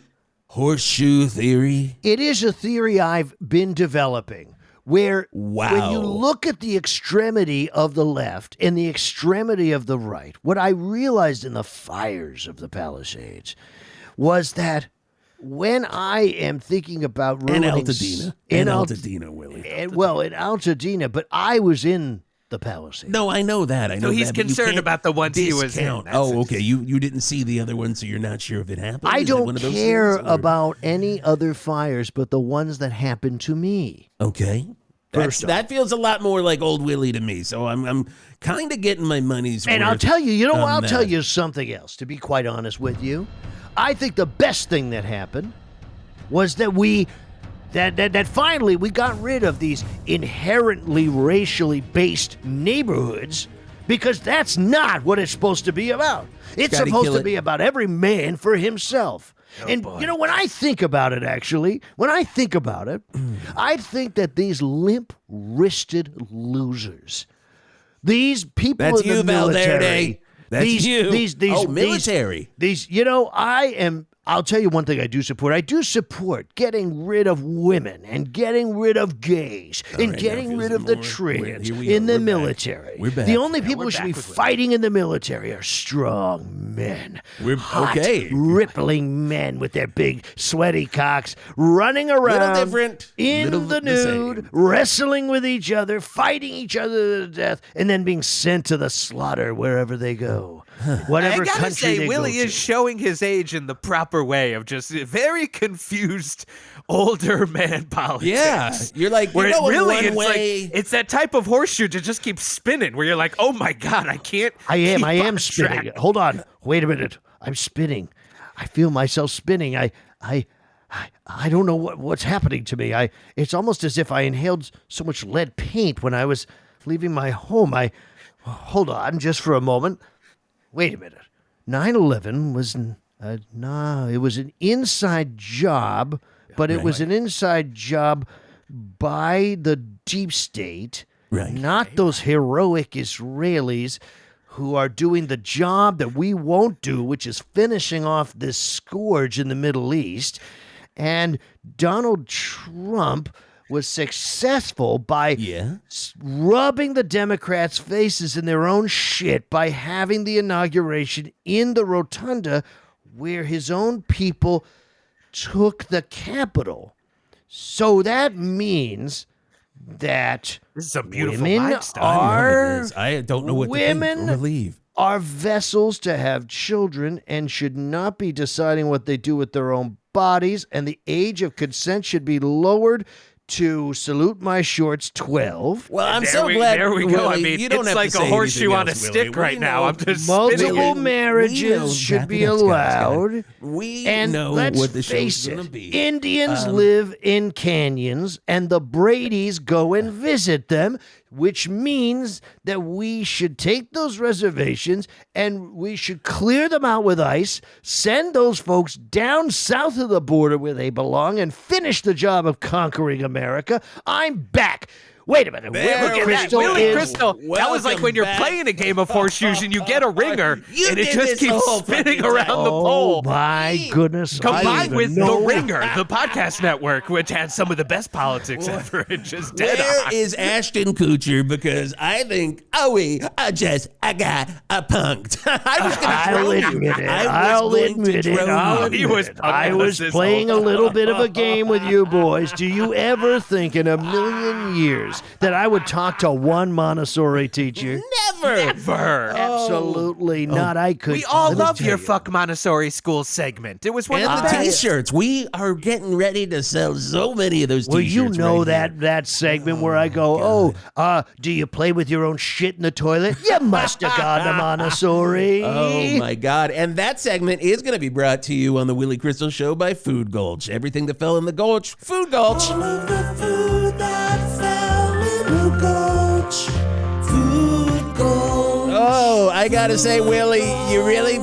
horseshoe theory? It is a theory I've been developing where when you look at the extremity of the left and the extremity of the right, what I realized in the fires of the Palisades was that when I am thinking about ruining... In Altadena, Willie. In Altadena, but I was in the Palisades. No, I know that. I know so he's that, concerned about the ones he was in. Okay. You didn't see the other ones, so you're not sure if it happened? I don't care about any other fires but the ones that happened to me. Okay. That feels a lot more like old Willie to me, so I'm kind of getting my money's worth. And I'll tell you, I'll tell you something else, to be quite honest with you. I think the best thing that happened was that that finally we got rid of these inherently racially based neighborhoods, because that's not what it's supposed to be about. It's supposed to be about every man for himself. When I think about it, I think that these limp-wristed losers, these people in the military, military. I'll tell you one thing I do support. I do support getting rid of women and getting rid of gays and getting rid of the trans in the military. We're back. The only people who should be fighting in the military are strong men. Hot, rippling men with their big, sweaty cocks running around in the nude, wrestling with each other, fighting each other to death, and then being sent to the slaughter wherever they go. Whatever I gotta country say, Willie is showing his age in the proper way of just very confused older man politics. Yeah, you're like, where it really it's that type of horseshoe to just keep spinning. Where you're like, oh my god, I can't. I am spinning. Track. Hold on, wait a minute. I'm spinning. I feel myself spinning. I don't know what's happening to me. It's almost as if I inhaled so much lead paint when I was leaving my home. Hold on, just for a moment. Wait a minute. 9/11 was it was an inside job, but it was an inside job by the deep state, not those heroic Israelis who are doing the job that we won't do, which is finishing off this scourge in the Middle East. And Donald Trump was successful by rubbing the Democrats' faces in their own shit by having the inauguration in the rotunda where his own people took the Capitol. So that means that this is a beautiful women lifestyle. I don't know what women to believe. Are vessels to have children and should not be deciding what they do with their own bodies, and the age of consent should be lowered to salute my shorts 12. Well, I'm so glad. There we go. Willie, I mean, you don't it's have like to a say horseshoe on a else, stick Willie. right now. I'm just multiple marriages should be allowed. And know let's what the face show's gonna it, be. Indians live in canyons, and the Bradys go and visit them, which means that we should take those reservations and we should clear them out with ice, send those folks down south of the border where they belong, and finish the job of conquering America. I'm back. Wait a minute. Willie Crystal. That was like when you're playing a game of horseshoes and you get a ringer and it just keeps spinning around the pole. Oh, my goodness. Combined with The Ringer, the podcast network, which had some of the best politics ever. And just dead on. Where is Ashton Kutcher? Because I think, I got punked. I'll admit it. I was playing a little bit of a game with you boys. Do you ever think in a million years that I would talk to one Montessori teacher? Never. Absolutely not. I could. We all love your Fuck Montessori School segment. It was one of the best. T-shirts. We are getting ready to sell so many of those Well, T-shirts. you know that segment where I go, do you play with your own shit in the toilet? You must have gone to Montessori. Oh, my God. And that segment is going to be brought to you on the Willie Crystal Show by Food Gulch. Everything that fell in the Gulch, Food Gulch. All of the food that fell in the gulch. Food Oh, I gotta say, Willie, you really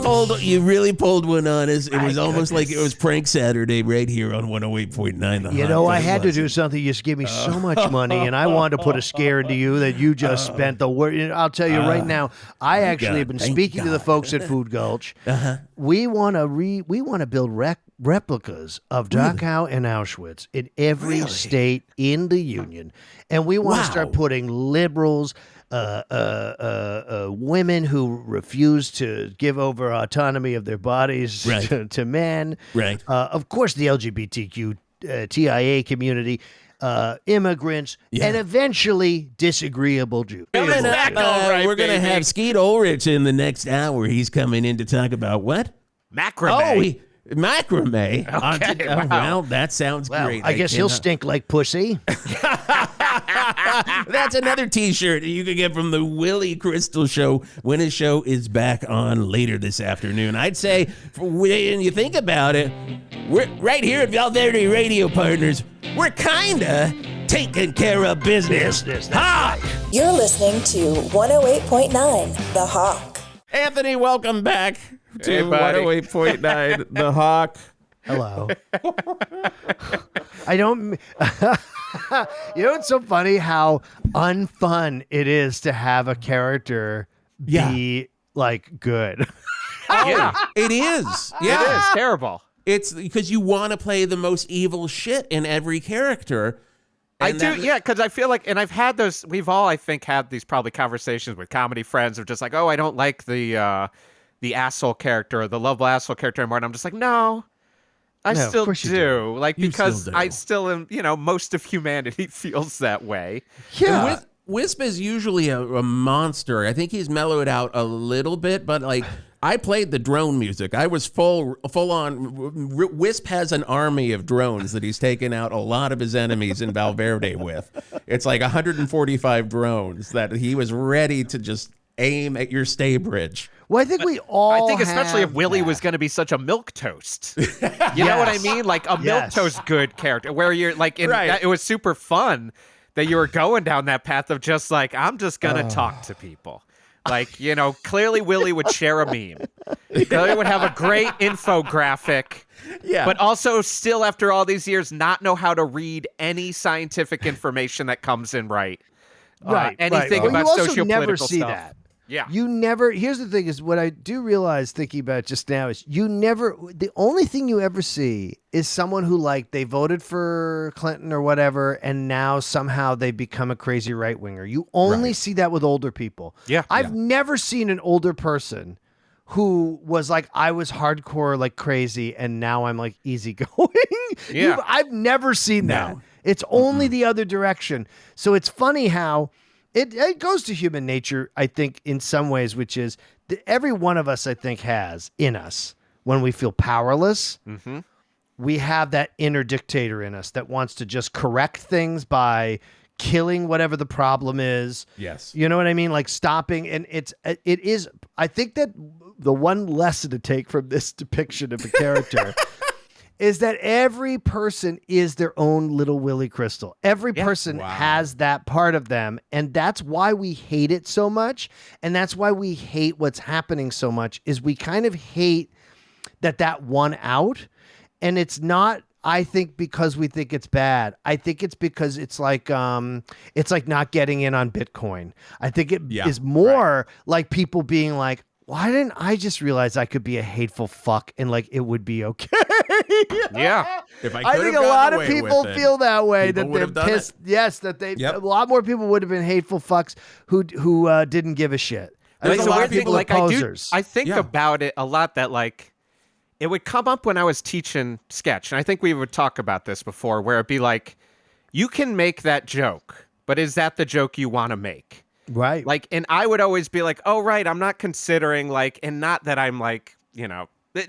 pulled one on us. It was almost like it was prank Saturday right here on 108.9. You know, I had to do something. You just gave me so much money, and I wanted to put a scare into you that you just spent the word. I'll tell you right now, I actually have been speaking to the folks at Food Gulch. We want to build replicas of Dachau and Auschwitz in every state in the Union, and we want to start putting liberals, women who refuse to give over autonomy of their bodies to men, of course the LGBTQ TIA community, immigrants, and eventually disagreeable Jews. We're going to have Skeet Ulrich in the next hour. He's coming in to talk about what? Macrame. Macrame. Okay, Well, that sounds great. I guess he'll stink like pussy. That's another T-shirt you can get from the Willie Crystal Show when his show is back on later this afternoon. I'd say, when you think about it, we're right here at Valverde Radio Partners. We're kinda taking care of business. Hawk! You're listening to 108.9 The Hawk. Anthony, welcome back to 108.9 The Hawk. Hello. I don't. You know, it's so funny how unfun it is to have a character be like good. It is. Yeah, it is terrible. It's because you want to play the most evil shit in every character. I do, because I feel like, and I've had those, we've all, I think, had these probably conversations with comedy friends of just like, oh, I don't like the asshole character or the lovable asshole character anymore. And I'm just like, no, I still do. Like, because I still am, most of humanity feels that way. Yeah. Wisp is usually a monster. I think he's mellowed out a little bit, but like, I played the drone music. I was full on. Wisp has an army of drones that he's taken out a lot of his enemies in Valverde with. It's like 145 drones that he was ready to just aim at your stay bridge. Well, I think I think especially if Willie was going to be such a milquetoast. You know what I mean? Like a milquetoast good character where you're like, it was super fun that you were going down that path of just like, I'm just going to talk to people. Like, clearly Willie would share a meme. Clearly would have a great infographic. Yeah. But also still, after all these years, not know how to read any scientific information that comes in anything about you also never see stuff. That. Yeah. You never, here's the thing is what I do realize thinking about it just now is the only thing you ever see is someone who like they voted for Clinton or whatever and now somehow they become a crazy right winger. You only see that with older people. Yeah. I've never seen an older person who was like, I was hardcore like crazy and now I'm like easygoing. Yeah. I've never seen that. It's only the other direction. So it's funny how it goes to human nature, I think, in some ways, which is every one of us, I think, has in us when we feel powerless. Mm-hmm. We have that inner dictator in us that wants to just correct things by killing whatever the problem is. Yes. You know what I mean? Like stopping. And it is, I think that the one lesson to take from this depiction of a character is that every person is their own little Willie Crystal. Every person has that part of them. And that's why we hate it so much. And that's why we hate what's happening so much is we kind of hate that won out. And it's not, I think, because we think it's bad. I think it's because it's like not getting in on Bitcoin. I think it is more like people being like, why didn't I just realize I could be a hateful fuck and like it would be okay? Yeah. If I think a lot of people feel that way, that they're pissed. Yes, that a lot more people would have been hateful fucks who didn't give a shit. There's a lot of people like posers. I think about it a lot that like it would come up when I was teaching sketch, and I think we would talk about this before, where it'd be like, you can make that joke, but is that the joke you want to make? Right. Like, and I would always be like, oh, right, I'm not considering like, and not that I'm like,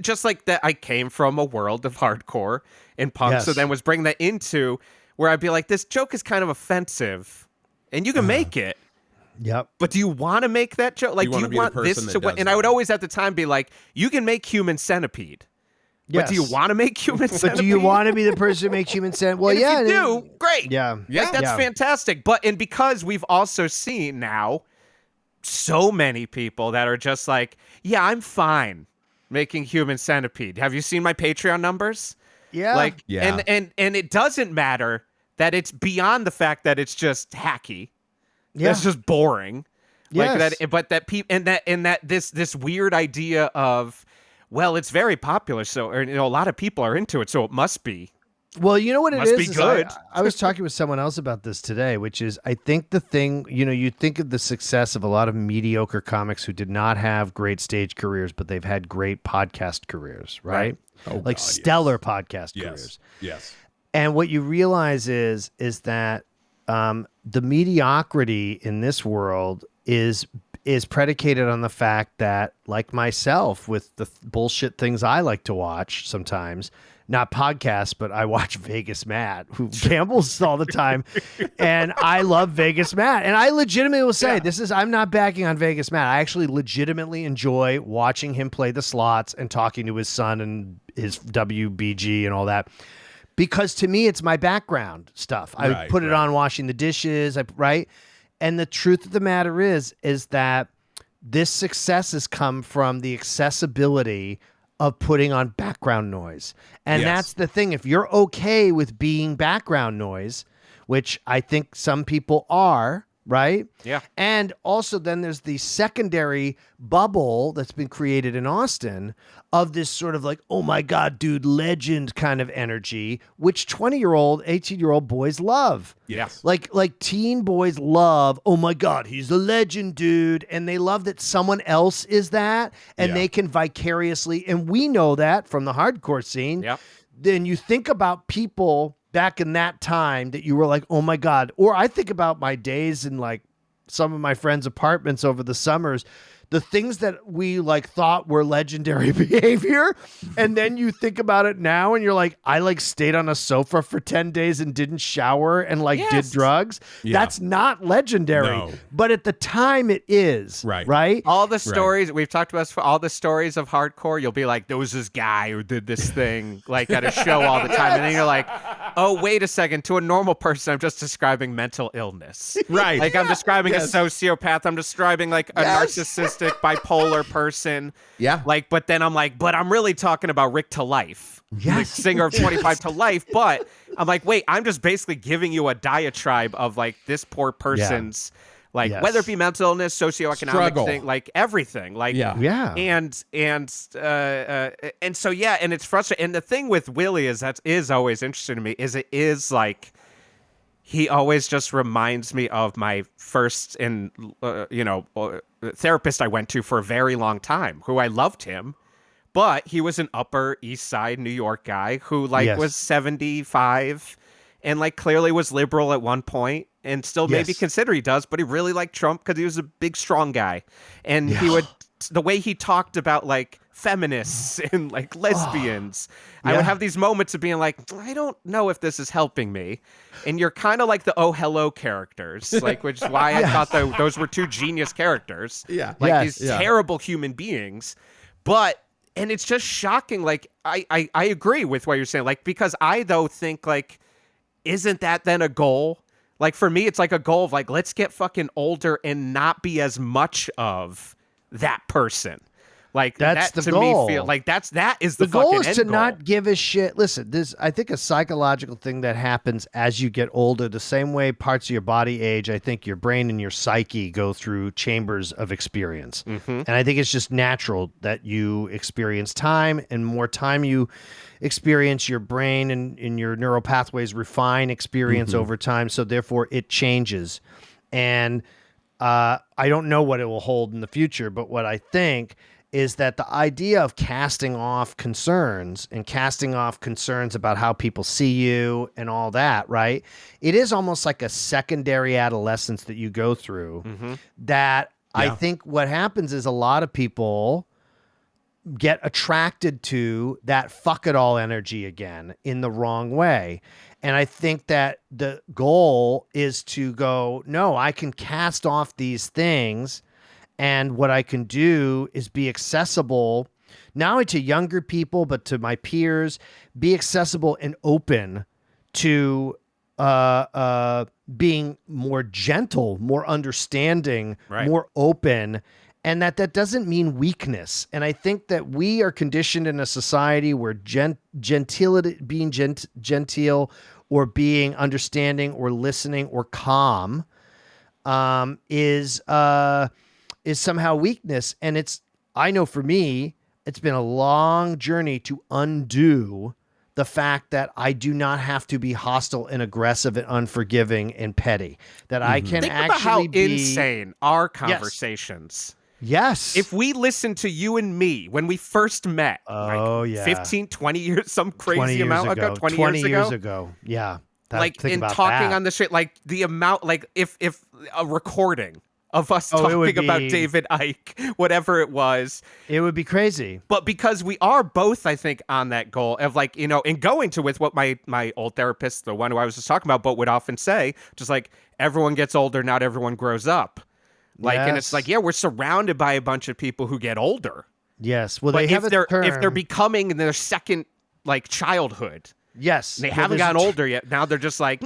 just like that I came from a world of hardcore and punk, so then was bringing that into where I'd be like, this joke is kind of offensive and you can make it. Yep. But do you want to make that joke? Like, do you want this to win? And I would always at the time be like, you can make Human Centipede. But do you want to make Human Centipede? But do you want to be the person who makes Human Centipede? Well, if you do, great. Yeah. Like, that's fantastic. But, and because we've also seen now so many people that are just like, yeah, I'm fine making Human Centipede. Have you seen my Patreon numbers? Yeah. Like, and it doesn't matter that it's beyond the fact that it's just hacky. Yeah. It's just boring. Like that, but that people and that this weird idea of, well, it's very popular, so a lot of people are into it, so it must be. Well, you know what it is? Must be good. I was talking with someone else about this today, which is I think the thing, you think of the success of a lot of mediocre comics who did not have great stage careers, but they've had great podcast careers, right? Oh, like God, stellar podcast careers. Yes. And what you realize is that the mediocrity in this world is predicated on the fact that, like myself, with the bullshit things I like to watch sometimes, not podcasts, but I watch Vegas Matt, who gambles all the time, and I love Vegas Matt. And I legitimately will say, I'm not backing on Vegas Matt. I actually legitimately enjoy watching him play the slots and talking to his son and his WBG and all that. Because to me, it's my background stuff. I put it on washing the dishes, right? And the truth of the matter is that this success has come from the accessibility of putting on background noise. And that's the thing. If you're okay with being background noise, which I think some people are, right? Yeah. And also then there's the secondary bubble that's been created in Austin of this sort of like, oh my God, dude, legend kind of energy, which 20-year-old, 18-year-old boys love. Yes. Like teen boys love, oh my God, he's a legend, dude. And they love that someone else is that, and they can vicariously, and we know that from the hardcore scene. Yeah. Then you think about people back in that time that you were like, oh my God. Or I think about my days in like some of my friends' apartments over the summers, the things that we like thought were legendary behavior. And then you think about it now and you're like, I like stayed on a sofa for 10 days and didn't shower and like did drugs. Yeah. That's not legendary. No. But at the time it is. Right? All the stories we've talked about, all the stories of hardcore, you'll be like, there was this guy who did this thing like at a show all the time. And then you're like, oh, wait a second. To a normal person, I'm just describing mental illness. Right. Like I'm describing a sociopath. I'm describing like a narcissistic bipolar person. Yeah. Like, but then I'm like, but I'm really talking about Rick to Life. Yes. The singer of 25 to Life. But I'm like, wait, I'm just basically giving you a diatribe of like this poor person's like whether it be mental illness, socioeconomic thing, like everything. Like and so and it's frustrating. And the thing with Willie is always interesting to me is it is like he always just reminds me of my first therapist I went to for a very long time, who I loved him, but he was an Upper East Side New York guy who was 75 and like clearly was liberal at one point and still maybe consider he does, but he really liked Trump because he was a big, strong guy. And he would, the way he talked about like feminists and like lesbians, I would have these moments of being like, I don't know if this is helping me. And you're kind of like the Oh Hello characters, like, which is why I thought those were two genius characters. Yeah. Like these terrible human beings. And it's just shocking. Like, I agree with what you're saying. Like, because I, though, think, like, isn't that then a goal? Like, for me, it's like a goal of, like, let's get fucking older and not be as much of that person. Like, that's that the to goal. me feel like that is the goal fucking is end to goal. not give a shit. Listen, this I think a psychological thing that happens as you get older, the same way parts of your body age, I think your brain and your psyche go through chambers of experience. Mm-hmm. And I think it's just natural that you experience time, and more time you experience, your brain and your neural pathways refine experience over time, so therefore it changes. And I don't know what it will hold in the future, but what I think is that the idea of casting off concerns about how people see you and all that, right? It is almost like a secondary adolescence that you go through that I think what happens is a lot of people get attracted to that fuck it all energy again in the wrong way. And I think that the goal is to go, no, I can cast off these things. And what I can do is be accessible, not only to younger people, but to my peers, be accessible and open to being more gentle, more understanding, Right. more open, and that doesn't mean weakness. And I think that we are conditioned in a society where gentility, being genteel or being understanding or listening or calm is somehow weakness. And I know for me, it's been a long journey to undo the fact that I do not have to be hostile and aggressive and unforgiving and petty. That I can Think actually about how be insane our conversations. Yes. If we listened to you and me when we first met, 15, 20 years, some crazy amount ago, 20 years ago. Yeah. Like in talking on the shit, like the amount, like if a recording of us talking about David Icke, whatever it was. It would be crazy. But because we are both, I think, on that goal of like, you know, and going to with what my old therapist, the one who I was just talking about, but would often say, just like, everyone gets older, not everyone grows up. Like, and it's like, yeah, we're surrounded by a bunch of people who get older. Yes. Well, but they have if they're becoming in their second, like, childhood. Yes. They haven't gotten older yet. Now they're just like,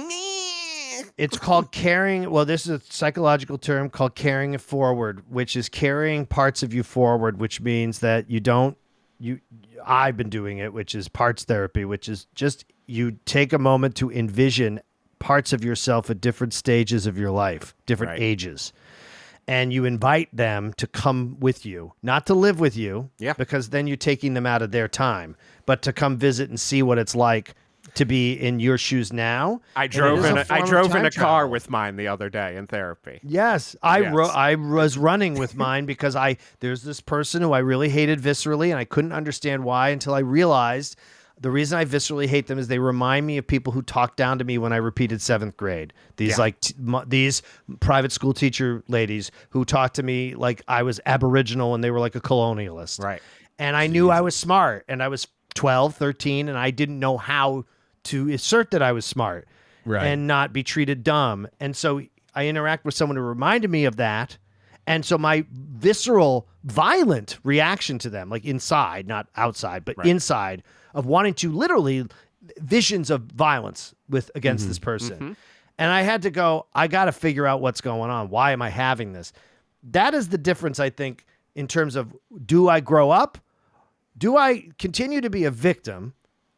It's called carrying. Well, this is a psychological term called carrying it forward, which is carrying parts of you forward, which means that I've been doing it, which is parts therapy, which is just you take a moment to envision parts of yourself at different stages of your life, different ages. And you invite them to come with you, not to live with you, because then you're taking them out of their time, but to come visit and see what it's like to be in your shoes now. I drove in a car with mine the other day in therapy. Yes, I was running with mine because there's this person who I really hated viscerally, and I couldn't understand why until I realized the reason I viscerally hate them is they remind me of people who talked down to me when I repeated 7th grade. These these private school teacher ladies who talked to me like I was Aboriginal and they were like a colonialist. Right. And I knew I was smart, and I was 12, 13, and I didn't know how to assert that I was smart and not be treated dumb. And so I interact with someone who reminded me of that. And so my visceral, violent reaction to them, like inside, not outside, but inside, of wanting to literally visions of violence against this person. And I had to go, I got to figure out what's going on. Why am I having this? That is the difference, I think, in terms of, do I grow up? Do I continue to be a victim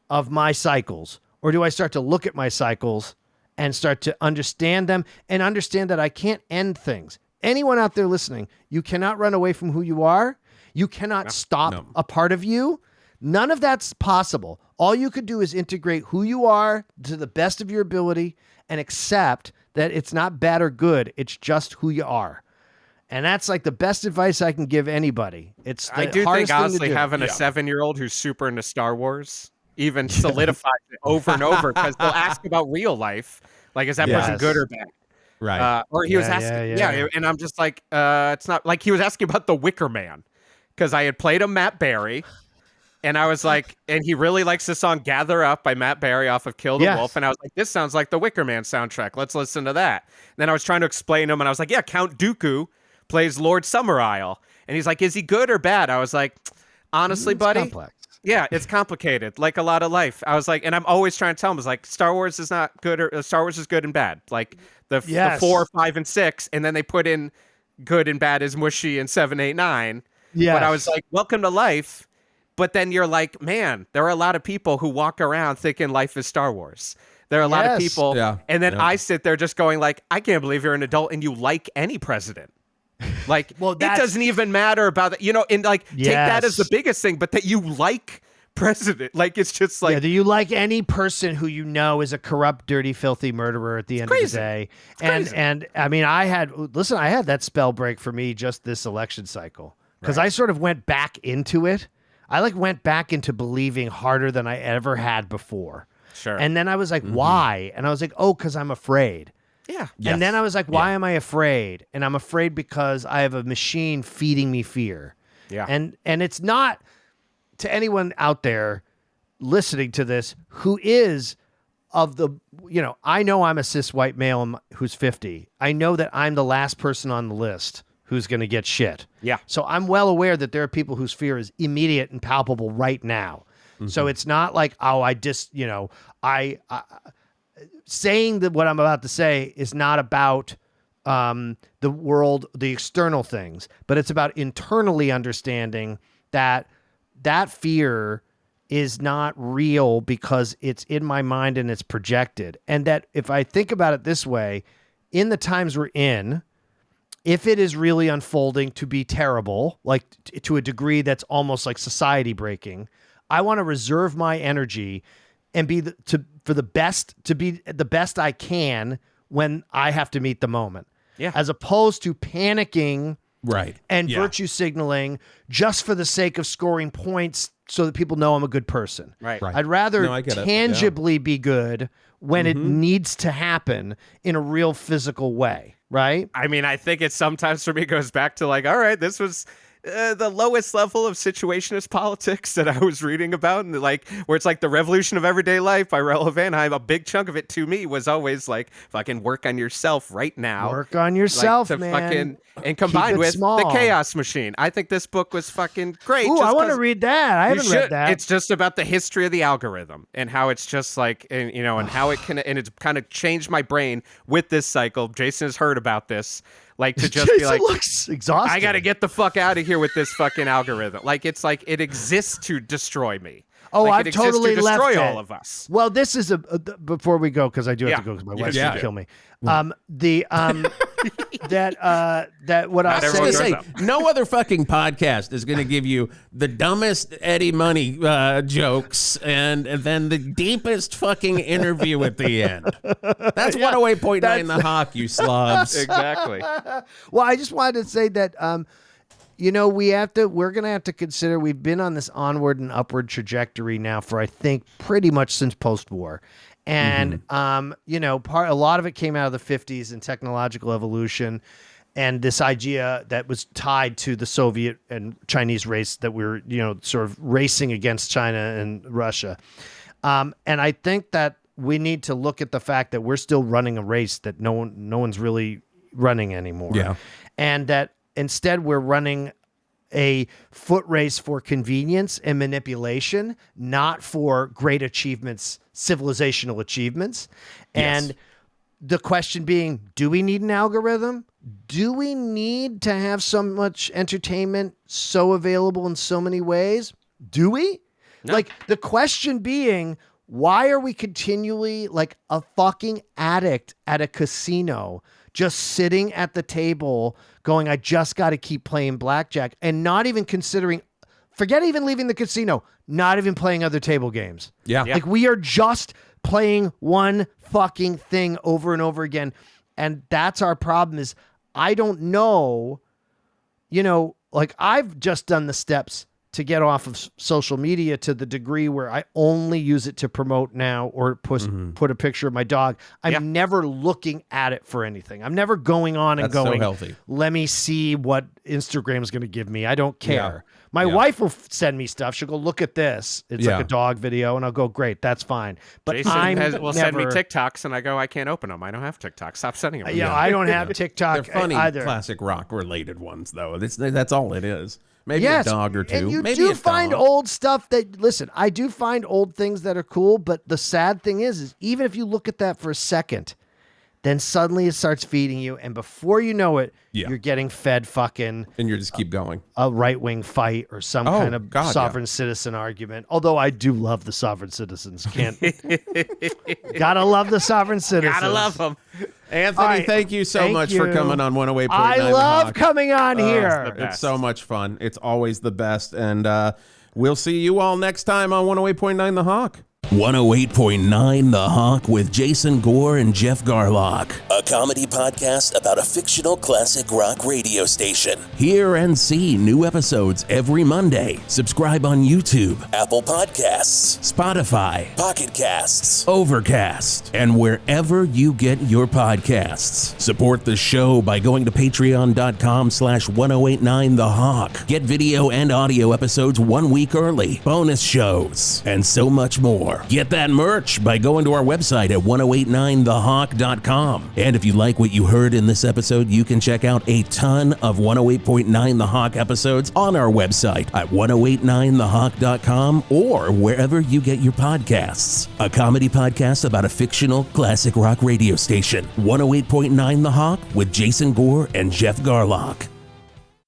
of my cycles? Or do I start to look at my cycles and start to understand them and understand that I can't end things? Anyone out there listening, you cannot run away from who you are. You cannot stop a part of you. None of that's possible. All you could do is integrate who you are to the best of your ability and accept that it's not bad or good. It's just who you are. And that's like the best advice I can give anybody. I do think, honestly, having a 7-year-old who's super into Star Wars even solidifies it over and over, because they'll ask about real life. Like, is that person good or bad? Right. Or he was asking, and I'm just like, it's not like he was asking about the Wicker Man, because I had played him Matt Berry. And I was like, and he really likes the song Gather Up by Matt Berry off of Kill the Wolf. And I was like, this sounds like the Wicker Man soundtrack. Let's listen to that. And then I was trying to explain to him, and I was like, yeah, Count Dooku plays Lord Summerisle. And he's like, is he good or bad? I was like, honestly, buddy. Complex. Yeah, it's complicated, like a lot of life. I was like, and I'm always trying to tell him, I was like, Star Wars is not good, or Star Wars is good and bad. Like the 4, 5, and 6, and then they put in good and bad is mushy in 7, 8, 9. Yeah. But I was like, welcome to life. But then you're like, man, there are a lot of people who walk around thinking life is Star Wars. There are a lot of people. Yeah. And then I sit there just going like, I can't believe you're an adult and you like any president. Like, well, it doesn't even matter about that, you know, and like, take that as the biggest thing, but that you like president. Like, it's just like, do you like any person who you know is a corrupt, dirty, filthy murderer at the end of the day? And I mean, I had that spell break for me just this election cycle, because I sort of went back into it. I went back into believing harder than I ever had before. Sure. And then I was like, why? And I was like, oh, because I'm afraid. Yeah. Yes. And then I was like, why am I afraid? And I'm afraid because I have a machine feeding me fear. Yeah. And it's not, to anyone out there listening to this who is of the, you know, I know I'm a cis white male who's 50. I know that I'm the last person on the list who's going to get shit. Yeah. So I'm well aware that there are people whose fear is immediate and palpable right now. So it's not like, oh, saying that what I'm about to say is not about the world, the external things, but it's about internally understanding that fear is not real because it's in my mind and it's projected. And that if I think about it this way, in the times we're in, if it is really unfolding to be terrible, like to a degree that's almost like society breaking, I want to reserve my energy and be to be the best I can when I have to meet the moment. Yeah. As opposed to panicking and Yeah. virtue signaling just for the sake of scoring points so that people know I'm a good person. Right. Right. I'd rather No, I get it. tangibly be good when it needs to happen in a real physical way, right? I mean, I think it sometimes for me goes back to like, all right, this was the lowest level of situationist politics that I was reading about, and like where it's like the revolution of everyday life by Raoul Vanheim. A big chunk of it to me was always like fucking work on yourself right now. Work on yourself, like, to man. Fucking, and combined Keep it with small. the Chaos Machine. I think this book was fucking great. Ooh, just I want to 'cause read that. I you haven't read should. that. It's just about the history of the algorithm and how it's just like, and, you know, and how it can, and it's kind of changed my brain with this cycle. Jason has heard about this. Like to just Jason be like, looks exhausted. I got to get the fuck out of here with this fucking algorithm. Like it's like it exists to destroy me. Oh, like, I've it exists totally to left destroy it. all of us. Well, this is before we go, because I do have Yeah. to go because my Yes, wife's you going to do. kill me. That what Not I'll everyone say. goes up. No other fucking podcast is going to give you the dumbest Eddie Money jokes and then the deepest fucking interview at the end. That's 108.9 The Hawk, you slobs. Exactly. Well, I just wanted to say that you know, we're going to have to consider, we've been on this onward and upward trajectory now for, I think, pretty much since post-war. And, you know, a lot of it came out of the 50s and technological evolution and this idea that was tied to the Soviet and Chinese race that we were, you know, sort of racing against China and Russia. And I think that we need to look at the fact that we're still running a race that no one's really running anymore. Yeah. And that instead we're running a foot race for convenience and manipulation, not for great achievements, civilizational achievements. And the question being, do we need an algorithm? Do we need to have so much entertainment so available in so many ways? Do we? No. Like the question being, why are we continually like a fucking addict at a casino, just sitting at the table going, I just got to keep playing blackjack, and not even considering, forget even leaving the casino, not even playing other table games. Yeah. Like we are just playing one fucking thing over and over again. And that's our problem is I don't know, you know, like I've just done the steps to get off of social media to the degree where I only use it to promote now or put a picture of my dog. I'm never looking at it for anything. I'm never going on and That's going, so healthy. let me see what Instagram is going to give me. I don't care. My wife will send me stuff. She'll go, look at this. It's like a dog video. And I'll go, great, that's fine. But Jason will send me TikToks and I go, I can't open them. I don't have TikToks. Stop sending them. Yeah, I don't have TikTok They're funny either. classic rock related ones, though. That's all it is. Maybe a dog or two. And you Maybe do a find dog. old stuff that, listen, I do find old things that are cool, but the sad thing is even if you look at that for a second, then suddenly it starts feeding you, and before you know it, you're getting fed fucking and you just keep going. A right-wing fight or some kind of sovereign citizen argument. Although I do love the sovereign citizens. Gotta love the sovereign citizens. Gotta love them. Anthony, thank you so much for coming on 108.9 I The love Hawk. coming on here. It's so much fun. It's always the best. And we'll see you all next time on 108.9 The Hawk. 108.9 The Hawk with Jason Gore and Geoff Garlock. A comedy podcast about a fictional classic rock radio station. Hear and see new episodes every Monday. Subscribe on YouTube, Apple Podcasts, Spotify, Pocket Casts, Overcast, and wherever you get your podcasts. Support the show by going to patreon.com/1089 The Hawk. Get video and audio episodes 1 week early, bonus shows, and so much more. more. Get that merch by going to our website at 1089thehawk.com. And if you like what you heard in this episode, you can check out a ton of 108.9 The Hawk episodes on our website at 1089thehawk.com or wherever you get your podcasts. A comedy podcast about a fictional classic rock radio station. 108.9 The Hawk with Jason Gore and Jeff Garlock.